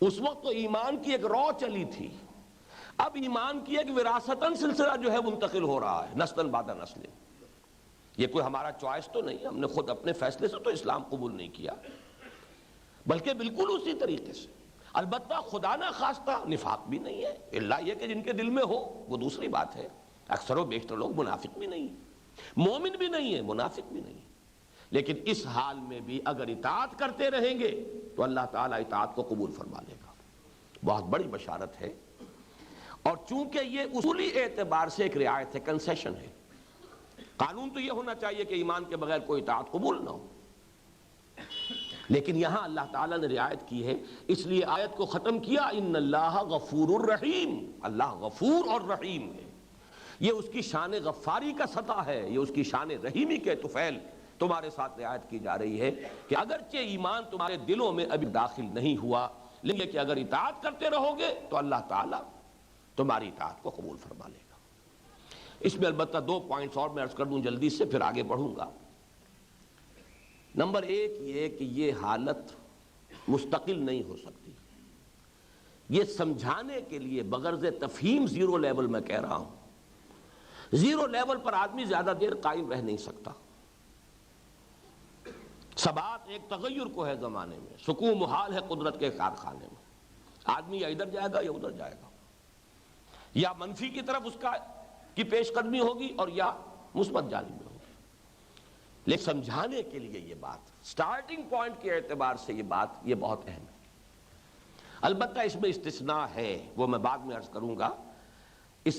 [SPEAKER 1] اس وقت تو ایمان کی ایک رو چلی تھی، اب ایمان کی ایک وراثتاً سلسلہ جو ہے منتقل ہو رہا ہے، نسلاً بعد نسل۔ یہ کوئی ہمارا چوائس تو نہیں، ہم نے خود اپنے فیصلے سے تو اسلام قبول نہیں کیا، بلکہ بالکل اسی طریقے سے۔ البتہ خدا نہ خواستہ نفاق بھی نہیں ہے، اللہ یہ کہ جن کے دل میں ہو وہ دوسری بات ہے۔ اکثر و بیشتر لوگ منافق بھی نہیں ہیں، مومن بھی نہیں ہے، منافق بھی نہیں ہے، لیکن اس حال میں بھی اگر اطاعت کرتے رہیں گے تو اللہ تعالیٰ اطاعت کو قبول فرما لے گا۔ بہت بڑی بشارت ہے، اور چونکہ یہ اصولی اعتبار سے ایک رعایت ہے، کنسیشن ہے۔ قانون تو یہ ہونا چاہیے کہ ایمان کے بغیر کوئی اطاعت قبول نہ ہو، لیکن یہاں اللہ تعالیٰ نے رعایت کی ہے، اس لیے آیت کو ختم کیا ان اللہ غفور الرحیم، اللہ غفور اور رحیم ہے۔ یہ اس کی شان غفاری کا سطح ہے، یہ اس کی شان رحیمی کے طفیل تمہارے ساتھ رعایت کی جا رہی ہے کہ اگرچہ ایمان تمہارے دلوں میں ابھی داخل نہیں ہوا لیکن کہ اگر اطاعت کرتے رہو گے تو اللہ تعالیٰ تمہاری اطاعت کو قبول فرما لے گا۔ اس میں البتہ 2 پوائنٹس اور میں عرض کر دوں جلدی سے، پھر آگے بڑھوں گا۔ نمبر 1 یہ کہ یہ حالت مستقل نہیں ہو سکتی، یہ سمجھانے کے لیے بغرض تفہیم زیرو لیول میں کہہ رہا ہوں، زیرو لیول پر آدمی زیادہ دیر قائم رہ نہیں سکتا۔ ثبات ایک تغیر کو ہے زمانے میں، سکون محال ہے قدرت کے کارخانے میں، آدمی یا ادھر جائے گا یا ادھر جائے گا، یا منفی کی طرف اس کی پیش قدمی ہوگی اور یا مثبت جانب میں ہوگی۔ لیکن سمجھانے کے لیے یہ بات، سٹارٹنگ پوائنٹ کے اعتبار سے یہ بات یہ بہت اہم ہے۔ البتہ اس میں استثناء ہے، وہ میں بعد میں عرض کروں گا،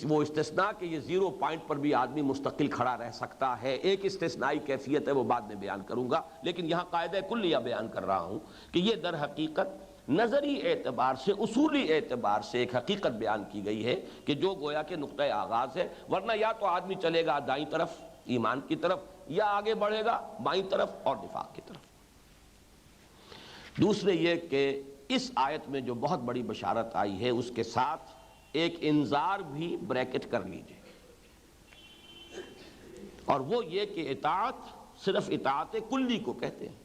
[SPEAKER 1] وہ استثناء کہ یہ زیرو پوائنٹ پر بھی آدمی مستقل کھڑا رہ سکتا ہے، ایک استثنائی کیفیت ہے، وہ بعد میں بیان کروں گا، لیکن یہاں قاعدہ کلیہ بیان کر رہا ہوں کہ یہ در حقیقت نظری اعتبار سے، اصولی اعتبار سے ایک حقیقت بیان کی گئی ہے کہ جو گویا کہ نقطہ آغاز ہے، ورنہ یا تو آدمی چلے گا دائیں طرف ایمان کی طرف یا آگے بڑھے گا بائیں طرف اور نفاق کی طرف۔ دوسرے یہ کہ اس آیت میں جو بہت بڑی بشارت آئی ہے اس کے ساتھ ایک انذار بھی بریکٹ کر لیجئے، اور وہ یہ کہ اطاعت صرف اطاعت کلی کو کہتے ہیں۔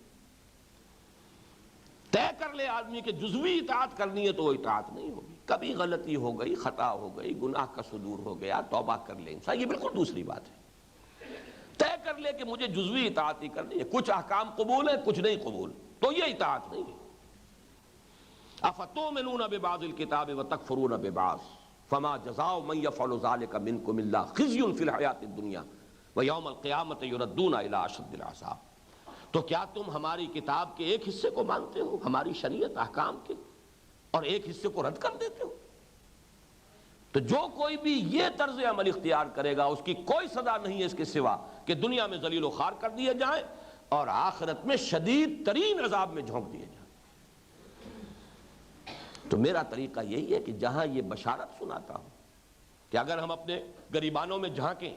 [SPEAKER 1] طے کر لے آدمی کہ جزوی اطاعت کرنی ہے تو وہ اطاعت نہیں ہوگی، کبھی غلطی ہو گئی، خطا ہو گئی، گناہ کا صدور ہو گیا، توبہ کر لے انسان، یہ بالکل دوسری بات ہے۔ طے کر لے کہ مجھے جزوی اطاعت ہی کرنی ہے، کچھ احکام قبول ہے کچھ نہیں قبول، تو یہ اطاعت نہیں ہے۔ افتؤمنون ببعض الکتاب وتکفرون ببعض فما جزاء من یفعل ذلک منکم الا خزی فی الحیاۃ الدنیا وَيَوْمَ الْقِيَامَةِ يُرَدُّونَ إِلَىٰ أَشَدِّ الْعَذَابِ۔ تو کیا تم ہماری کتاب کے ایک حصے کو مانتے ہو، ہماری شریعت احکام کے، اور ایک حصے کو رد کر دیتے ہو؟ تو جو کوئی بھی یہ طرز عمل اختیار کرے گا اس کی کوئی سزا نہیں ہے اس کے سوا کہ دنیا میں ذلیل و خوار کر دیے جائیں اور آخرت میں شدید ترین عذاب میں جھونک دیے جائیں۔ تو میرا طریقہ یہی ہے کہ جہاں یہ بشارت سناتا ہوں کہ اگر ہم اپنے گریبانوں میں جھانکیں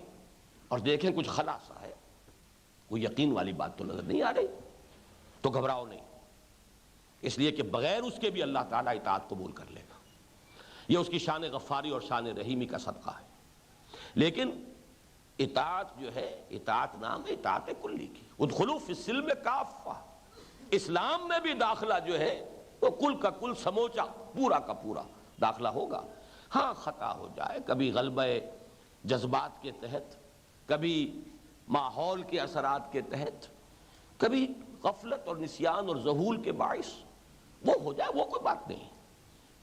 [SPEAKER 1] اور دیکھیں کچھ خلاصہ ہے، کوئی یقین والی بات تو نظر نہیں آ رہی، تو گھبراؤ نہیں، اس لیے کہ بغیر اس کے بھی اللہ تعالیٰ اطاعت قبول کر لے گا۔ یہ اس کی شان غفاری اور شان رحیمی کا صدقہ ہے۔ لیکن اطاعت جو ہے، اطاعت نام ہے اطاعت کلی کی، ادخلوا فی السلم کافہ، اسلام میں بھی داخلہ جو ہے وہ کل کا کل سموچا پورا کا پورا داخلہ ہوگا۔ ہاں خطا ہو جائے، کبھی غلبہ جذبات کے تحت، کبھی ماحول کے اثرات کے تحت، کبھی غفلت اور نسیان اور ذہول کے باعث وہ ہو جائے، وہ کوئی بات نہیں،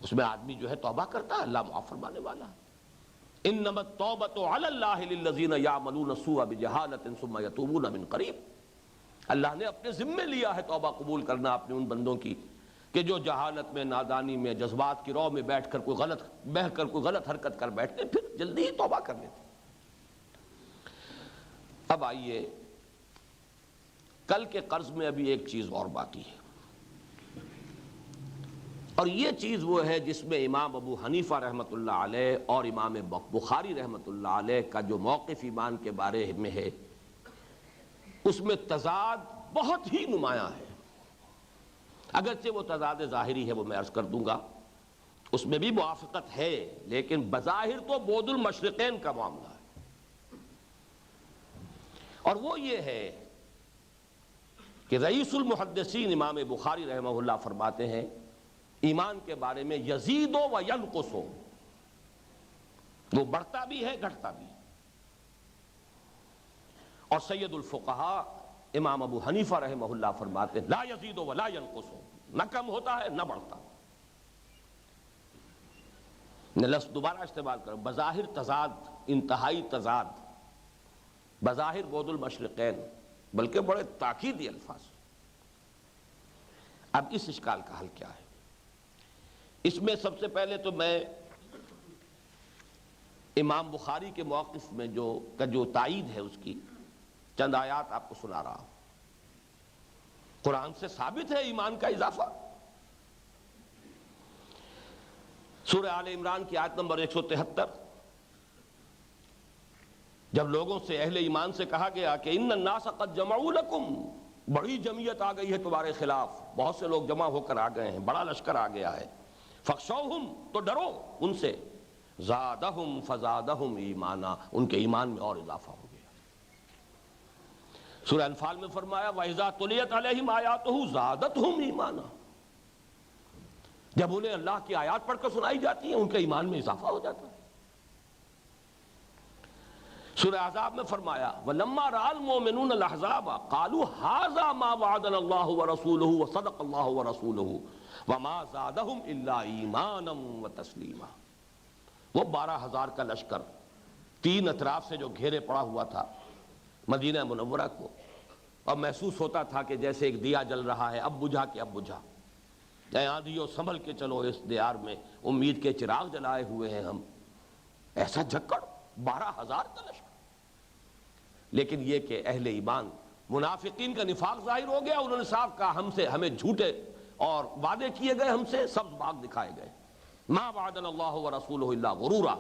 [SPEAKER 1] اس میں آدمی جو ہے توبہ کرتا ہے، اللہ معاف فرمانے والا ہے۔ انما التوبۃ علی اللہ للذین یعملون السوء بجہالۃ ثم یتوبون من قریب۔ اللہ نے اپنے ذمے لیا ہے توبہ قبول کرنا اپنے ان بندوں کی کہ جو جہالت میں، نادانی میں، جذبات کی رو میں بیٹھ کر کوئی غلط حرکت کر بیٹھتے پھر جلدی ہی توبہ کر لیتے۔ اب آئیے، کل کے قرض میں ابھی ایک چیز اور باقی ہے، اور یہ چیز وہ ہے جس میں امام ابو حنیفہ رحمۃ اللہ علیہ اور امام بخاری رحمۃ اللہ علیہ کا جو موقف ایمان کے بارے میں ہے اس میں تضاد بہت ہی نمایاں ہے۔ اگرچہ وہ تضاد ظاہری ہے، وہ میں عرض کر دوں گا، اس میں بھی موافقت ہے، لیکن بظاہر تو بعد المشرقین کا معاملہ ہے۔ اور وہ یہ ہے کہ رئیس المحدثین امام بخاری رحمہ اللہ فرماتے ہیں ایمان کے بارے میں یزید و ینقص، وہ بڑھتا بھی ہے گھٹتا بھی ہے۔ اور سید الفقہاء امام ابو حنیفہ رحمہ اللہ فرماتے ہیں لا یزید ولا ینقص، نہ کم ہوتا ہے نہ بڑھتا۔ لفظ دوبارہ استعمال کرو، بظاہر تضاد، انتہائی تضاد، بظاہر بعد المشرقین، بلکہ بڑے تاکیدی الفاظ۔ اب اس اشکال کا حل کیا ہے؟ اس میں سب سے پہلے تو میں امام بخاری کے موقف میں جو تائید ہے اس کی چند آیات آپ کو سنا رہا ہوں۔ قرآن سے ثابت ہے ایمان کا اضافہ۔ سورہ آل عمران کی آیت نمبر 173، جب لوگوں سے، اہل ایمان سے کہا گیا کہ ان الناس قد جمعوا لکم، بڑی جمعیت آ گئی ہے تمہارے خلاف، بہت سے لوگ جمع ہو کر آ گئے ہیں، بڑا لشکر آ گیا ہے، فخشوہم، تو ڈرو ان سے، زادہم فزادہم ایمانا، ان کے ایمان میں اور اضافہ ہو گیا۔ سورہ انفال میں فرمایا وَإِذَا تُلِيَتْ عَلَيْهِمْ آيَاتُهُ زَادَتْهُمْ ایمانا، جب انہیں اللہ کی آیات پڑھ کر سنائی جاتی ہیں ان کے ایمان میں اضافہ ہو جاتا ہے۔ سورہ احزاب میں فرمایا وَلَمَّا رَأَى الْمُؤْمِنُونَ الْأَحْزَابَ قَالُوا هَذَا مَا وَعَدَنَا اللَّهُ وَرَسُولُهُ وَصَدَقَ اللَّهُ وَرَسُولُهُ وَمَا زَادَهُمْ إِلَّا إِيمَانًا وَتَسْلِيمًا۔ وہ 12,000 کا لشکر تین اطراف سے جو گھیرے پڑا ہوا تھا مدینہ منورہ کو، اور محسوس ہوتا تھا کہ جیسے ایک دیا جل رہا ہے، اب بجھا کہ اب بجھا، اے آندھیو سنبھل کے چلو اس دیار میں، امید کے چراغ جلائے ہوئے ہیں ہم، ایسا جھکڑ 12,000 کا لشکر۔ لیکن یہ کہ اہل ایمان، منافقین کا نفاق ظاہر ہو گیا، انہوں نے صاف کہا ہمیں جھوٹے اور وعدے کیے گئے، ہم سے سبز باغ دکھائے گئے، ما وعدنا اللہ ورسولہ الا غرورا،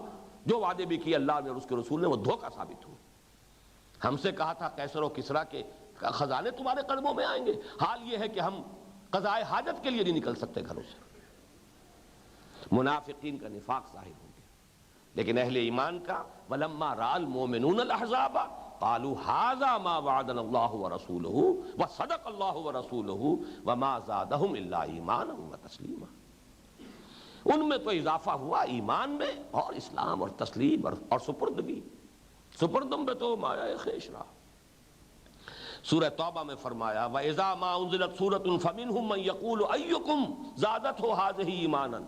[SPEAKER 1] جو وعدے بھی کیے اللہ نے اور اس کے رسول نے وہ دھوکہ ثابت ہوئے۔ ہم سے کہا تھا قیصر و کسریٰ کے خزانے تمہارے قدموں میں آئیں گے، حال یہ ہے کہ ہم قضائے حاجت کے لیے نہیں نکل سکتے گھروں سے۔ منافقین کا نفاق ظاہر ہو گیا، لیکن اہل ایمان کا وَلَمَّا رَأَى الْمُؤْمِنُونَ الْأَحْزَابَ قَالُوا هَذَا مَا وَعَدَنَا اللَّهُ وَرَسُولُهُ وَصَدَقَ اللَّهُ وَرَسُولُهُ وَمَا زَادَهُمْ إِلَّا إِيمَانًا وَتَسْلِيمًا۔ ان میں تو اضافہ ہوا ایمان میں اور اسلام اور تسلیم اور سپردگی، سپردم بے تو مایا خیش رہا۔ سورہ توبہ میں فرمایا وَإِذَا مَا أُنزِلَتْ سُورَةٌ فَمِنْهُمْ مَنْ يَقُولُ أَيُّكُمْ زَادَتْهُ هَٰذِهِ إِيمَانًا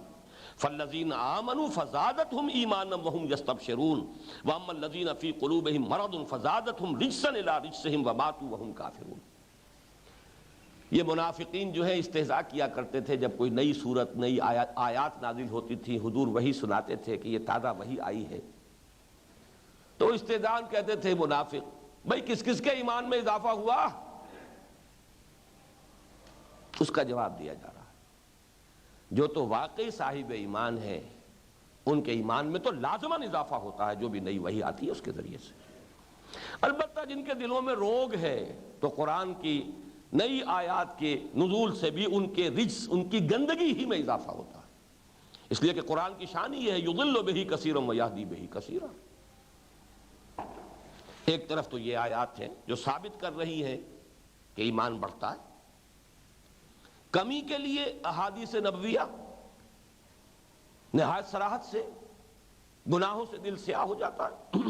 [SPEAKER 1] فالذین آمنوا فزادتهم ایمانا وهم یستبشرون واما الذین فی قلوبهم مرض فزادتهم رجسا الی رجسهم وماتوا وهم کافرون۔ یہ منافقین جو ہے استہزاء کیا کرتے تھے جب کوئی نئی صورت نئی آیات نازل ہوتی تھی، حضور وہی سناتے تھے کہ یہ تازہ وہی آئی ہے، تو استہزاء کہتے تھے منافق بھئی کس کس کے ایمان میں اضافہ ہوا؟ اس کا جواب دیا جا رہا ہے جو تو واقعی صاحب ایمان ہے ان کے ایمان میں تو لازماً اضافہ ہوتا ہے جو بھی نئی وحی آتی ہے اس کے ذریعے سے۔ البتہ جن کے دلوں میں روگ ہے تو قرآن کی نئی آیات کے نزول سے بھی ان کے رجس، ان کی گندگی ہی میں اضافہ ہوتا ہے، اس لیے کہ قرآن کی شان یہ ہے یضل بہ کثیرا ویہدی بہ کثیرا۔ ایک طرف تو یہ آیات ہیں جو ثابت کر رہی ہیں کہ ایمان بڑھتا ہے، کمی کے لیے احادیث نبویہ نہایت صراحت سے گناہوں سے دل سیاہ ہو جاتا ہے۔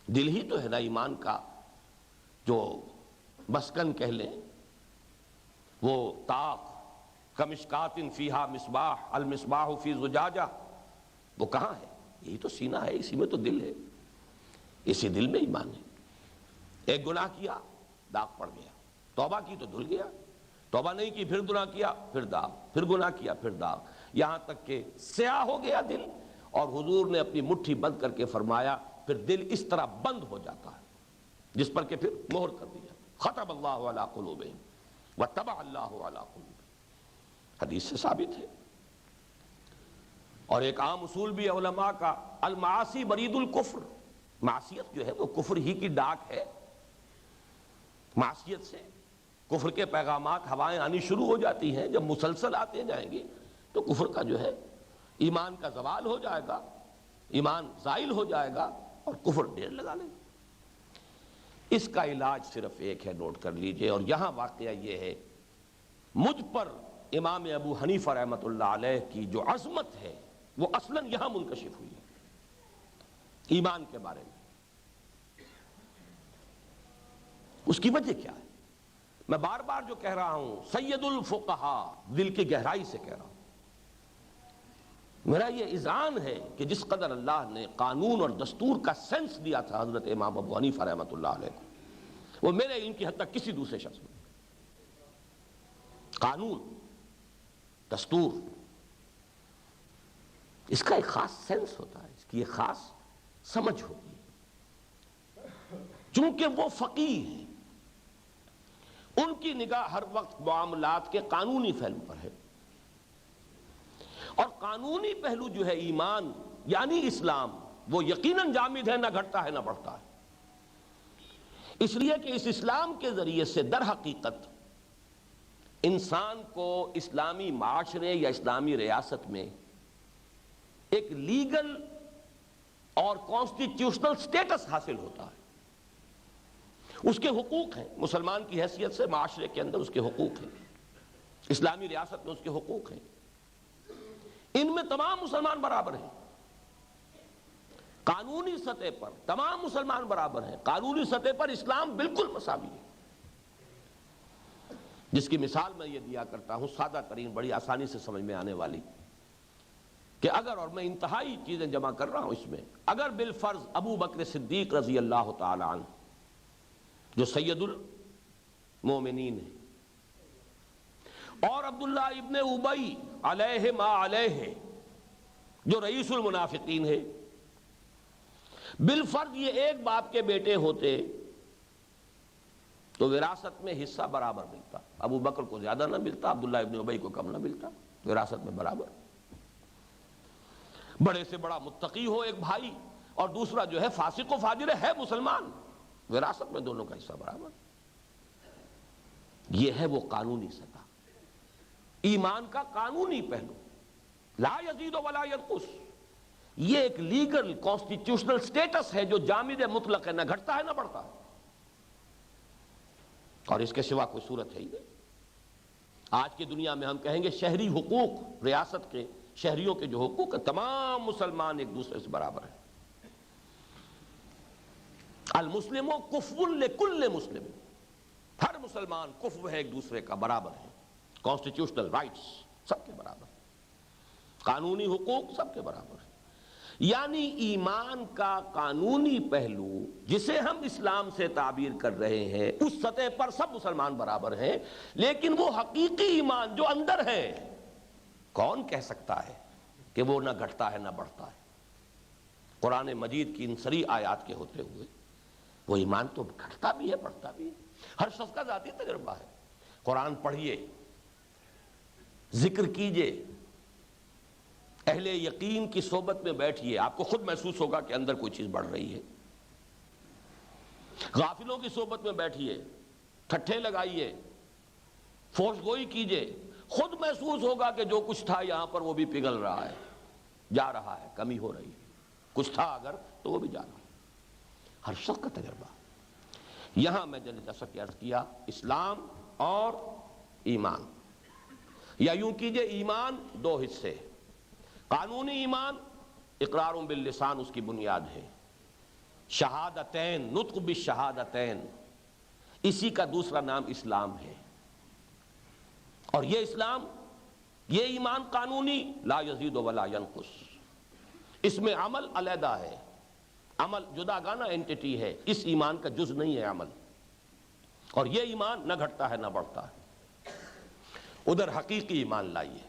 [SPEAKER 1] دل ہی تو ہے نا ایمان کا جو مسکن کہہ لیں، وہ طاق کمشکات فیہا مصباح المصباح فی زجاجہ، وہ کہاں ہے؟ یہی تو سینہ ہے، اسی میں تو دل ہے، اسی دل میں ایمان ہے۔ ایک گناہ کیا داغ پڑ گیا، توبہ کی تو دھل گیا، توبہ نہیں کی پھر گناہ کیا پھر داغ، پھر گناہ کیا پھر داغ، یہاں تک کہ سیاہ ہو گیا دل۔ اور حضور نے اپنی مٹھی بند کر کے فرمایا پھر دل اس طرح بند ہو جاتا ہے جس پر کہ پھر مہر کر دیا، ختم اللہ علی قلوبہم وطبع اللہ علی قلوبہم، حدیث سے ثابت ہے۔ اور ایک عام اصول بھی علماء کا، المعاصی برید الکفر، معصیت جو ہے وہ کفر ہی کی ڈاک ہے۔ معصیت سے کفر کے پیغامات ہوائیں آنی شروع ہو جاتی ہیں، جب مسلسل آتے جائیں گے تو کفر کا جو ہے ایمان کا زوال ہو جائے گا، ایمان زائل ہو جائے گا اور کفر ڈیر لگا لے گا۔ اس کا علاج صرف ایک ہے، نوٹ کر لیجئے، اور یہاں واقعہ یہ ہے مجھ پر امام ابو حنیفہ رحمۃ اللہ علیہ کی جو عظمت ہے وہ اصلاً یہاں منکشف ہوئی ہے ایمان کے بارے میں۔ اس کی وجہ کیا ہے؟ میں بار بار جو کہہ رہا ہوں، سید الفقہاء، دل کی گہرائی سے کہہ رہا ہوں، میرا یہ اذعان ہے کہ جس قدر اللہ نے قانون اور دستور کا سینس دیا تھا حضرت امام ابو حنیفہ رحمۃ اللہ علیہ کو، وہ میرے علم کی حد تک کسی دوسرے شخص میں قانون دستور، اس کا ایک خاص سینس ہوتا ہے، اس کی ایک خاص سمجھ ہوتی ہے۔ چونکہ وہ فقیہ ہیں، ان کی نگاہ ہر وقت معاملات کے قانونی پہلو پر ہے، اور قانونی پہلو جو ہے ایمان یعنی اسلام، وہ یقیناً جامد ہے، نہ گھٹتا ہے نہ بڑھتا ہے۔ اس لیے کہ اس اسلام کے ذریعے سے در حقیقت انسان کو اسلامی معاشرے یا اسلامی ریاست میں ایک لیگل اور کانسٹیٹیوشنل سٹیٹس حاصل ہوتا ہے۔ اس کے حقوق ہیں، مسلمان کی حیثیت سے معاشرے کے اندر اس کے حقوق ہیں، اسلامی ریاست میں اس کے حقوق ہیں، ان میں تمام مسلمان برابر ہیں۔ قانونی سطح پر تمام مسلمان برابر ہیں، قانونی سطح پر اسلام بالکل مساوی ہے۔ جس کی مثال میں یہ دیا کرتا ہوں، سادہ ترین، بڑی آسانی سے سمجھ میں آنے والی، کہ اگر، اور میں انتہائی چیزیں جمع کر رہا ہوں اس میں، اگر بالفرض ابو بکر صدیق رضی اللہ تعالی عنہ جو سید المومنین ہے، اور عبداللہ ابن ابی علیہ ما علیہ جو رئیس المنافقین ہے، بالفرض یہ ایک باپ کے بیٹے ہوتے تو وراثت میں حصہ برابر ملتا، ابو بکر کو زیادہ نہ ملتا، عبداللہ ابن ابی کو کم نہ ملتا، وراثت میں برابر۔ بڑے سے بڑا متقی ہو ایک بھائی اور دوسرا جو ہے فاسق و فاجر ہے مسلمان، وراثت میں دونوں کا حصہ برابر۔ یہ ہے وہ قانونی سطح، ایمان کا قانونی پہلو، لا یزید ولا ینقص۔ یہ ایک لیگل کانسٹیٹیوشنل سٹیٹس ہے جو جامد مطلق ہے، نہ گھٹتا ہے نہ بڑھتا ہے، اور اس کے سوا کوئی صورت ہے ہی نہیں۔ آج کی دنیا میں ہم کہیں گے شہری حقوق، ریاست کے شہریوں کے جو حقوق ہیں، تمام مسلمان ایک دوسرے سے برابر ہیں۔ المسلم کفو لکل مسلم، ہر مسلمان کفو ہے ایک دوسرے کا، برابر ہے، کانسٹیٹیوشنل رائٹس سب کے برابر۔ قانونی حقوق سب کے برابر ہیں۔ یعنی ایمان کا قانونی پہلو جسے ہم اسلام سے تعبیر کر رہے ہیں، اس سطح پر سب مسلمان برابر ہیں، لیکن وہ حقیقی ایمان جو اندر ہے، کون کہہ سکتا ہے کہ وہ نہ گھٹتا ہے نہ بڑھتا ہے؟ قرآن مجید کی ان سری آیات کے ہوتے ہوئے وہ ایمان تو گھٹتا بھی ہے بڑھتا بھی ہے۔ ہر شخص کا ذاتی تجربہ ہے۔ قرآن پڑھیے، ذکر کیجئے، اہل یقین کی صحبت میں بیٹھیے، آپ کو خود محسوس ہوگا کہ اندر کوئی چیز بڑھ رہی ہے۔ غافلوں کی صحبت میں بیٹھیے، ٹھٹھے لگائیے، فوش گوئی کیجئے، خود محسوس ہوگا کہ جو کچھ تھا یہاں پر وہ بھی پگھل رہا ہے، جا رہا ہے، کمی ہو رہی ہے۔ کچھ تھا اگر تو وہ بھی جا رہا ہے۔ ہر شخص کا تجربہ۔ یہاں میں جیسا کہ عرض کیا، اسلام اور ایمان، یا یوں کیجئے ایمان دو حصے۔ قانونی ایمان اقرار باللسان اس کی بنیاد ہے، شہادتین، نطق بالشہادتین، اسی کا دوسرا نام اسلام ہے۔ اور یہ اسلام، یہ ایمان قانونی لا یزید ولا ینقص، اس میں عمل علیحدہ ہے، عمل جدا گانا اینٹیٹی ہے، اس ایمان کا جز نہیں ہے عمل، اور یہ ایمان نہ گھٹتا ہے نہ بڑھتا ہے۔ ادھر حقیقی ایمان لائیے،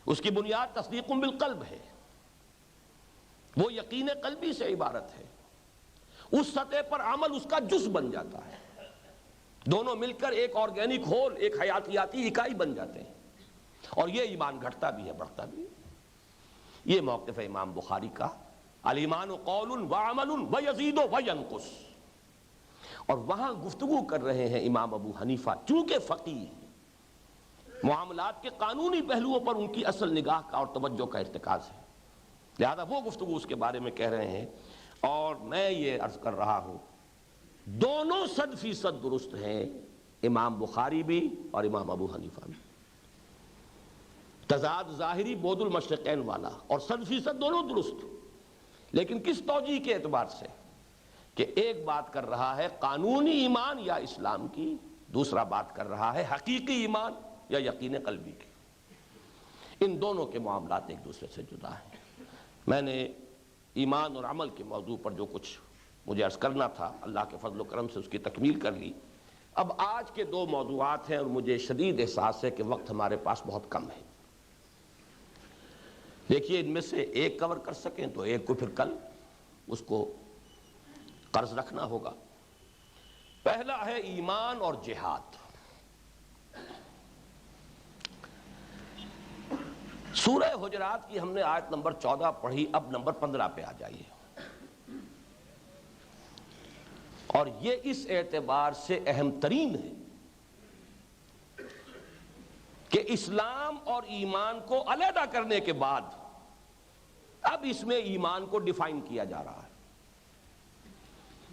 [SPEAKER 1] اس کی بنیاد تصدیق بالقلب ہے، وہ یقین قلبی سے عبارت ہے، اس سطح پر عمل اس کا جز بن جاتا ہے، دونوں مل کر ایک آرگینک ہول، ایک حیاتیاتی اکائی بن جاتے ہیں، اور یہ ایمان گھٹتا بھی ہے بڑھتا بھی ہے۔ یہ موقف ہے امام بخاری کا، الایمان قول وعمل ویزید وینقص۔ اور وہاں گفتگو کر رہے ہیں امام ابو حنیفہ، چونکہ فقیہ ہیں، معاملات کے قانونی پہلوؤں پر ان کی اصل نگاہ کا اور توجہ کا ارتکاز ہے، لہذا وہ گفتگو اس کے بارے میں کہہ رہے ہیں۔ اور میں یہ عرض کر رہا ہوں، دونوں 100% درست ہیں، امام بخاری بھی اور امام ابو حنیفہ بھی۔ تضاد ظاہری بعد المشرقین والا، اور 100% دونوں درست، لیکن کس توجیہ کے اعتبار سے کہ ایک بات کر رہا ہے قانونی ایمان یا اسلام کی، دوسرا بات کر رہا ہے حقیقی ایمان یا یقین قلبی کی۔ ان دونوں کے معاملات ایک دوسرے سے جدا ہیں۔ میں نے ایمان اور عمل کے موضوع پر جو کچھ مجھے عرض کرنا تھا، اللہ کے فضل و کرم سے اس کی تکمیل کر لی۔ اب آج کے دو موضوعات ہیں، اور مجھے شدید احساس ہے کہ وقت ہمارے پاس بہت کم ہے۔ دیکھیے، ان میں سے ایک کور کر سکیں تو ایک کو پھر کل اس کو قرض رکھنا ہوگا۔ پہلا ہے ایمان اور جہاد۔ سورہ حجرات کی ہم نے آیت نمبر 14 پڑھی، اب نمبر 15 پہ آ جائیے۔ اور یہ اس اعتبار سے اہم ترین ہے کہ اسلام اور ایمان کو علیحدہ کرنے کے بعد اب اس میں ایمان کو ڈیفائن کیا جا رہا ہے۔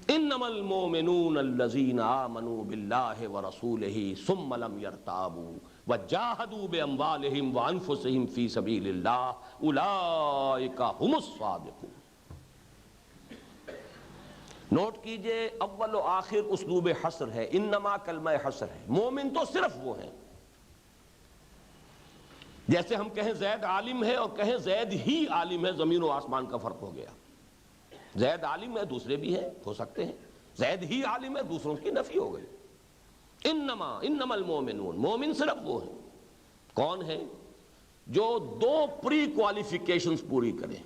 [SPEAKER 1] انما المؤمنون الذین آمنوا باللہ ورسولہ ثم لم یرتابوا وجاہدوا باموالہم وانفسہم فی سبیل اللہ اولئک ھم الصادقون۔ نوٹ کیجئے، اول و آخر اسلوب حصر ہے، انما کلمہ حصر ہے۔ مومن تو صرف وہ ہیں، جیسے ہم کہیں زید عالم ہے اور کہیں زید ہی عالم ہے، زمین و آسمان کا فرق ہو گیا۔ زید عالم ہے، دوسرے بھی ہیں، ہو سکتے ہیں، زید ہی عالم ہے، دوسروں کی نفی ہو گئی۔ انما المومنون، مومن صرف وہ ہیں۔ کون ہیں؟ جو دو پری کوالیفیکیشنز پوری کریں۔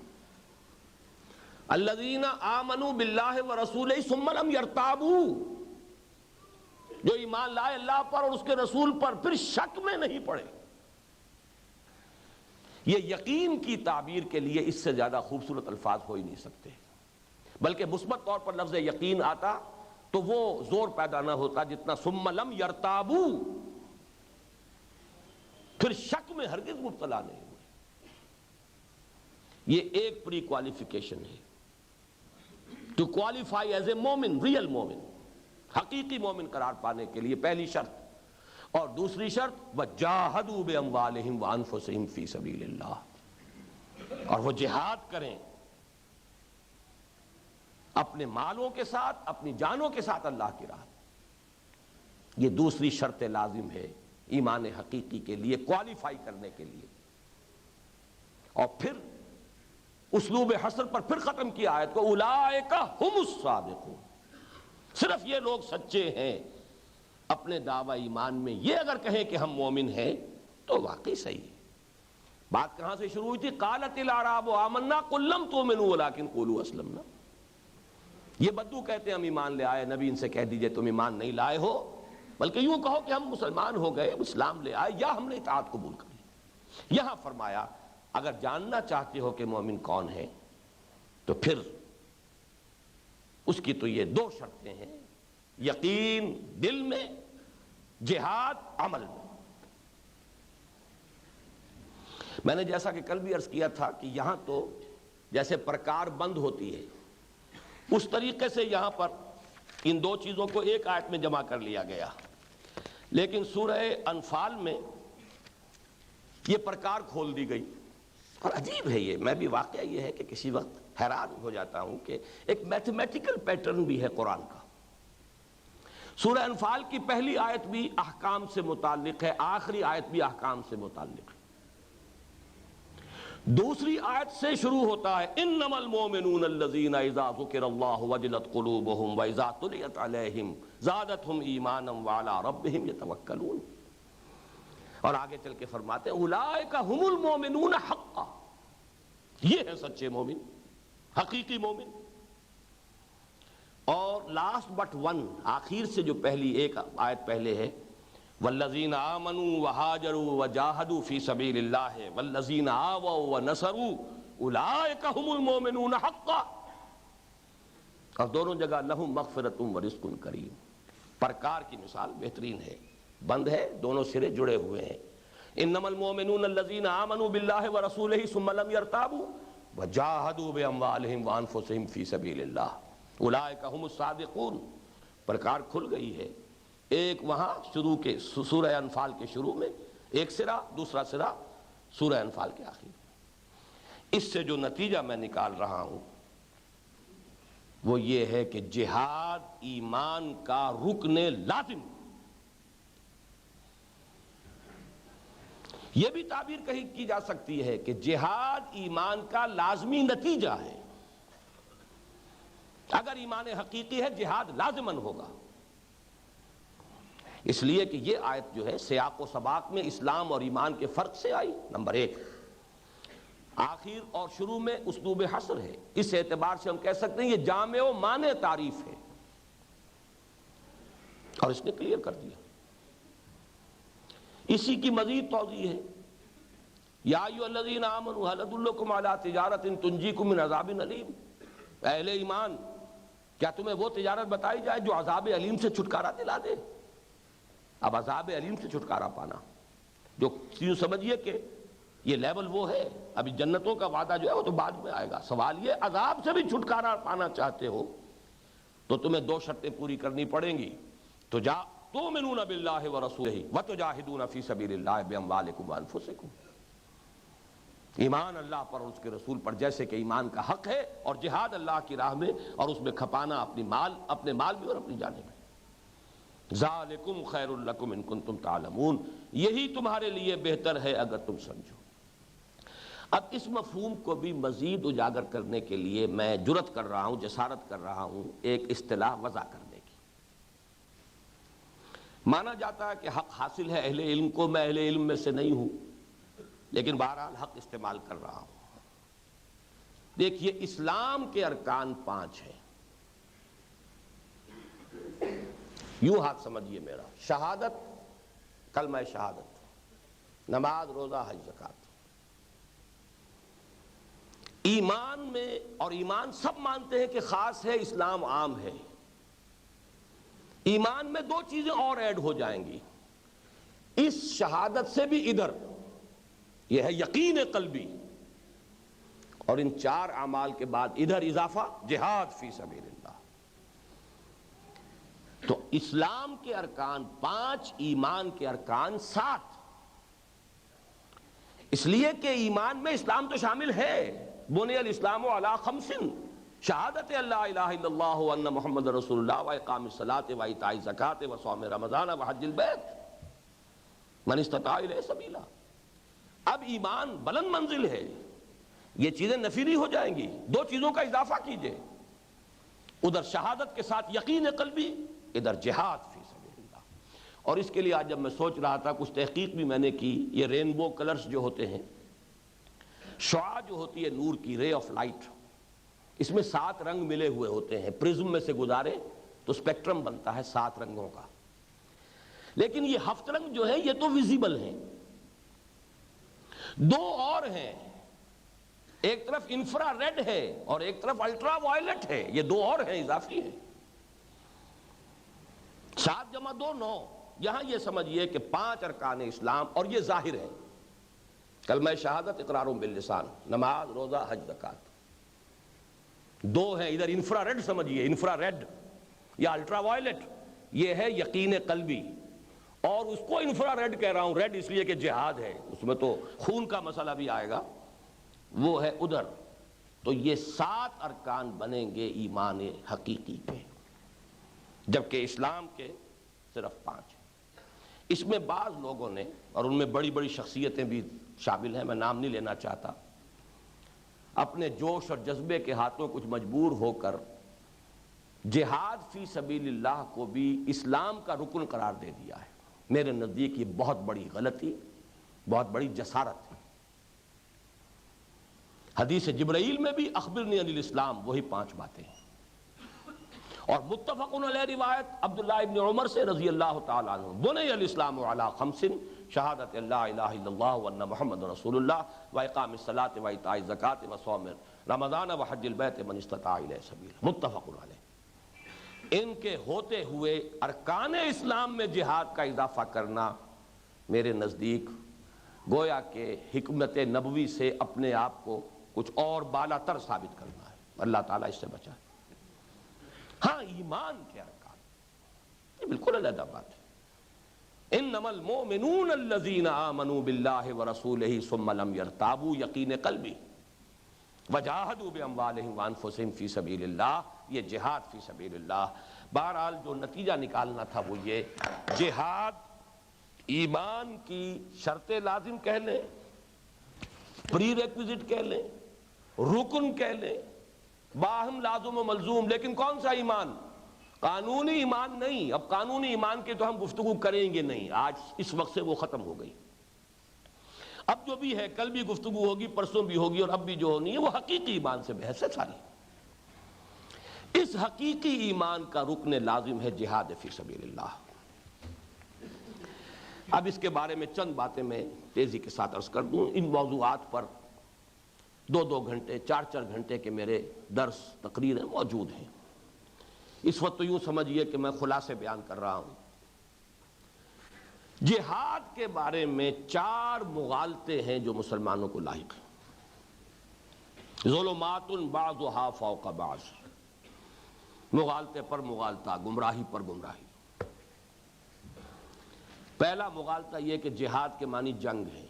[SPEAKER 1] الذین آمنوا باللہ ورسولہ ثم لم یرتابوا، جو ایمان لائے اللہ پر اور اس کے رسول پر، پھر شک میں نہیں پڑے۔ یہ یقین کی تعبیر کے لیے اس سے زیادہ خوبصورت الفاظ ہو ہی نہیں سکتے، بلکہ مثبت طور پر لفظ یقین آتا تو وہ زور پیدا نہ ہوتا جتنا ثم لم یرتابوا، پھر شک میں ہرگز مبتلا نہیں ہوئے۔ یہ ایک پری کوالیفیکیشن ہے ٹو کوالیفائی ایز اے مومن، ریئل مومن، حقیقی مومن قرار پانے کے لیے پہلی شرط۔ اور دوسری شرط وَجَاهَدُوا بِأَمْوَالِهِمْ وَأَنفُسِهِمْ فِي سَبِيلِ اللَّهِ، اور وہ جہاد کریں اپنے مالوں کے ساتھ، اپنی جانوں کے ساتھ اللہ کی راہ۔ یہ دوسری شرط لازم ہے ایمان حقیقی کے لیے، کوالیفائی کرنے کے لیے۔ اور پھر اسلوب حصر پر پھر ختم کیا آیت کو، اولئک ھم الصادقون، صرف یہ لوگ سچے ہیں اپنے دعوی ایمان میں، یہ اگر کہیں کہ ہم مومن ہیں تو واقعی صحیح ہے۔ بات کہاں سے شروع ہوئی تھی؟ قالت الاعراب آمنا قل لم تؤمنوا ولکن قولوا اسلمنا۔ یہ بدو کہتے ہیں ہم ایمان لے آئے، نبی ان سے کہہ دیجئے تم ایمان نہیں لائے ہو، بلکہ یوں کہو کہ ہم مسلمان ہو گئے، اسلام لے آئے، یا ہم نے اطاعت قبول کر لی۔ یہاں فرمایا اگر جاننا چاہتے ہو کہ مومن کون ہے تو پھر اس کی تو یہ دو شرطیں ہیں، یقین دل میں، جہاد عمل میں۔ میں نے جیسا کہ کل بھی عرض کیا تھا کہ یہاں تو جیسے پرکار بند ہوتی ہے اس طریقے سے یہاں پر ان دو چیزوں کو ایک آیت میں جمع کر لیا گیا، لیکن سورہ انفال میں یہ پرکار کھول دی گئی۔ اور عجیب ہے یہ، میں بھی واقعہ یہ ہے کہ کسی وقت حیران ہو جاتا ہوں کہ ایک میتھمیٹیکل پیٹرن بھی ہے قرآن کا۔ سورہ انفال کی پہلی آیت بھی احکام سے متعلق ہے، آخری آیت بھی احکام سے متعلق ہے۔ دوسری آیت سے شروع ہوتا ہے انما المؤمنون الذین اذا ذکر اللہ وجلت قلوبہم واذا تلیت علیہم زادتہم ایمانا وعلی ربہم یتوکلون، اور آگے چل کے فرماتے ہیں اولئک ھم المؤمنون حقا، یہ ہے سچے مومن، حقیقی مومن۔ اور لاسٹ بٹ ون، آخر سے جو پہلی ایک آیت پہلے ہے والذین آمنوا وہاجروا وجاہدوا فی سبیل اللہ والذین آووا ونصروا اولئک ھم المؤمنون حقا، اور دونوں جگہ لہم مغفرۃ ورزق کریم۔ پرکار کی مثال بہترین ہے، بند ہے، دونوں سرے جڑے ہوئے ہیں۔ انما المؤمنون الذین آمنوا باللہ ورسولہ ثم لم یرتابوا وجاہدوا باموالہم وانفسہم فی سبیل اللہ اولئک ھم الصادقون۔ پرکار کھل گئی ہے، ایک وہاں شروع کے سورہ انفال کے شروع میں ایک سرا، دوسرا سرا سورہ انفال کے آخر میں۔ اس سے جو نتیجہ میں نکال رہا ہوں وہ یہ ہے کہ جہاد ایمان کا رکن لازم، یہ بھی تعبیر کہی کی جا سکتی ہے کہ جہاد ایمان کا لازمی نتیجہ ہے۔ اگر ایمان حقیقی ہے جہاد لازماً ہوگا، اس لیے کہ یہ آیت جو ہے سیاق و سباق میں اسلام اور ایمان کے فرق سے آئی، نمبر ایک۔ آخر اور شروع میں اسلوب حصر ہے، اس اعتبار سے ہم کہہ سکتے ہیں یہ جامع و مانع تعریف ہے، اور اس نے کلیئر کر دیا۔ اسی کی مزید توضیح ہے، یا ایھا الذین آمنوا ھل ادلکم علی تجارۃ تنجیکم من عذاب علیم، اہل ایمان کیا تمہیں وہ تجارت بتائی جائے جو عذاب علیم سے چھٹکارا دلا دے؟ اب عذاب علیم سے چھٹکارا پانا، جو یوں سمجھیے کہ یہ لیول وہ ہے، ابھی جنتوں کا وعدہ جو ہے وہ تو بعد میں آئے گا، سوال یہ عذاب سے بھی چھٹکارا پانا چاہتے ہو تو تمہیں دو شرطیں پوری کرنی پڑیں گی، تؤمنون باللہ ورسولہ وتجاہدون فی سبیل اللہ باموالکم وانفسکم، ایمان اللہ پر اور اس کے رسول پر جیسے کہ ایمان کا حق ہے، اور جہاد اللہ کی راہ میں اور اس میں کھپانا اپنے مال بھی اور اپنی جانیں بھی۔ ذالکم خیر لکم ان کنتم تعلمون، یہی تمہارے لیے بہتر ہے اگر تم سمجھو۔ اب اس مفہوم کو بھی مزید اجاگر کرنے کے لیے میں جرأت کر رہا ہوں، جسارت کر رہا ہوں ایک اصطلاح وضع کرنے کی۔ مانا جاتا ہے کہ حق حاصل ہے اہل علم کو، میں اہل علم میں سے نہیں ہوں، لیکن بہرحال حق استعمال کر رہا ہوں۔ دیکھیے اسلام کے ارکان 5 ہیں، یوں ہاتھ سمجھیے میرا، شہادت، کلمہ شہادت، نماز، روزہ، حج، زکوٰۃ۔ ایمان میں، اور ایمان سب مانتے ہیں کہ خاص ہے، اسلام عام ہے، ایمان میں دو چیزیں اور ایڈ ہو جائیں گی اس شہادت سے بھی ادھر، یہ ہے یقین قلبی، اور ان 4 اعمال کے بعد ادھر اضافہ جہاد فی سبیل اللہ۔ تو اسلام کے ارکان 5، ایمان کے ارکان 7، اس لیے کہ ایمان میں اسلام تو شامل ہے، بنی الاسلام علی 5، شہادت اللہ الہ الا اللہ وان محمد رسول اللہ واقام الصلاۃ وایتاء الزکوٰۃ وصوم رمضان وحج البیت من استطاع الیہ سبیلا۔ اب ایمان بلند منزل ہے، یہ چیزیں نفی نہیں ہو جائیں گی، دو چیزوں کا اضافہ کیجئے، ادھر شہادت کے ساتھ یقین قلبی، ادھر جہاد فی سبیل اللہ۔ اور اس کے لیے آج جب میں سوچ رہا تھا، کچھ تحقیق بھی میں نے کی، یہ رینبو کلرز جو ہوتے ہیں، شعاع جو ہوتی ہے نور کی، رے آف لائٹ، اس میں 7 رنگ ملے ہوئے ہوتے ہیں، پرزم میں سے گزارے تو اسپیکٹرم بنتا ہے 7 رنگوں کا، لیکن یہ 7 رنگ جو ہے یہ تو ویزیبل ہیں، 2 اور ہیں، ایک طرف انفرا ریڈ ہے اور ایک طرف الٹرا وائلٹ ہے، یہ 2 اور ہیں، اضافی ہیں۔ 7 × 2 9، یہاں یہ سمجھئے کہ 5 ارکان اسلام، اور یہ ظاہر ہے، کلمہ شہادت، اقرار باللسان، نماز، روزہ، حج، زکوٰۃ، 2 ہیں، ادھر انفرا ریڈ سمجھئے، انفرا ریڈ یا الٹرا وائلٹ، یہ ہے یقین قلبی، اور اس کو انفرا ریڈ کہہ رہا ہوں، ریڈ اس لیے کہ جہاد ہے، اس میں تو خون کا مسئلہ بھی آئے گا، وہ ہے ادھر۔ تو یہ 7 ارکان بنیں گے ایمان حقیقی کے، جبکہ اسلام کے صرف 5 ہیں۔ اس میں بعض لوگوں نے، اور ان میں بڑی بڑی شخصیتیں بھی شامل ہیں، میں نام نہیں لینا چاہتا، اپنے جوش اور جذبے کے ہاتھوں کچھ مجبور ہو کر جہاد فی سبیل اللہ کو بھی اسلام کا رکن قرار دے دیا ہے۔ میرے نزدیک یہ بہت بڑی غلطی، بہت بڑی جسارت ہے۔ حدیث جبرائیل میں بھی اخبرنی عن الاسلام، وہی 5 باتیں ہیں، اور متفق علیہ روایت عبداللہ ابن عمر سے رضی اللہ تعالیٰ عنہ، بنی الاسلام علی 5، شہادت لا الہ الا اللہ وان محمد رسول اللہ، واقام الصلاۃ وایتاء الزکوٰۃ وصوم رمضان وحج البیت من استطاع الیہ سبیلا، متفق علیہ۔ ان کے ہوتے ہوئے ارکان اسلام میں جہاد کا اضافہ کرنا میرے نزدیک گویا کہ حکمت نبوی سے اپنے آپ کو کچھ اور بالا تر ثابت کرنا ہے، اللہ تعالیٰ اس سے بچائے۔ ہاں، ایمان کے ارکان یہ بالکل علیحدہ بات ہے۔ انما المؤمنون الذین آمنوا باللہ ورسولہ ثم لم یرتابوا، یقین قلبی، وجاہدوا باموالہم وانفسہم فی سبیل اللہ، یہ جہاد فی سبیل اللہ۔ بہرحال جو نتیجہ نکالنا تھا وہ یہ، جہاد ایمان کی شرط لازم کہہ لیں، پری ریکویزٹ کہہ لیں، رکن کہہ لیں، باہم لازم و ملزوم، لیکن کون سا ایمان؟ قانونی ایمان نہیں۔ اب قانونی ایمان کی تو ہم گفتگو کریں گے نہیں، آج اس وقت سے وہ ختم ہو گئی۔ اب جو بھی ہے، کل بھی گفتگو ہوگی، پرسوں بھی ہوگی، اور اب بھی جو ہونی ہے وہ حقیقی ایمان سے بحث ہے ساری۔ اس حقیقی ایمان کا رکن لازم ہے جہاد فی سبیل اللہ۔ اب اس کے بارے میں چند باتیں میں تیزی کے ساتھ عرض کر دوں۔ ان موضوعات پر 2 گھنٹے 4 گھنٹے کے میرے درس تقریریں موجود ہیں۔ اس وقت تو یوں سمجھیے کہ میں خلاصے بیان کر رہا ہوں۔ جہاد کے بارے میں 4 مغالطے ہیں جو مسلمانوں کو لاحق ہیں۔ ظلمات بعضها فوق بعض، مغالطے پر مغالطہ، گمراہی پر گمراہی۔ پہلا مغالطہ یہ کہ جہاد کے معنی جنگ ہے،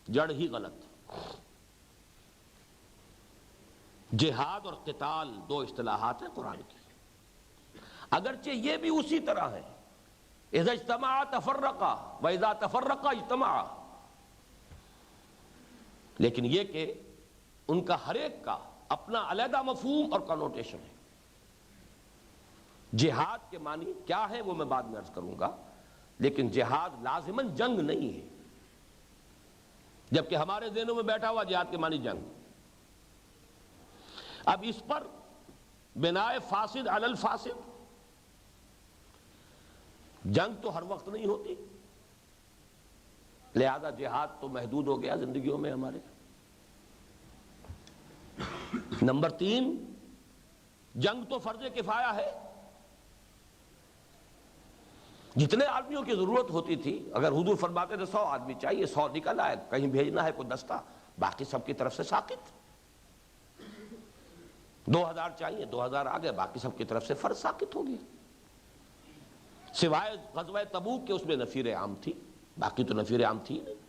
[SPEAKER 1] جڑ ہی غلط۔ جہاد اور قتال 2 اصطلاحات ہیں قرآن کی، اگرچہ یہ بھی اسی طرح ہے، اذا اجتمع تفرقا واذا تفرقا اجتمع، لیکن یہ کہ ان کا ہر ایک کا اپنا علیحدہ مفہوم اور کنوٹیشن ہے۔ جہاد کے معنی کیا ہے وہ میں بعد میں عرض کروں گا، لیکن جہاد لازماً جنگ نہیں ہے، جبکہ ہمارے ذہنوں میں بیٹھا ہوا جہاد کے معنی جنگ۔ اب اس پر بناء فاسد علی الفاسد، جنگ تو ہر وقت نہیں ہوتی، لہذا جہاد تو محدود ہو گیا زندگیوں میں ہمارے۔ نمبر 3، جنگ تو فرض کفایہ ہے، جتنے آدمیوں کی ضرورت ہوتی تھی، اگر حضور فرماتے تھے 100 آدمی چاہیے، 100 نکل آئے، کہیں بھیجنا ہے کوئی دستہ، باقی سب کی طرف سے ساقط۔ 2000 چاہیے، 2000 آ گئے، باقی سب کی طرف سے فرض ساقط ہو گیا، سوائے غزوہ تبوک کے، اس میں نفیر عام تھی، باقی تو نفیر عام تھی نہیں۔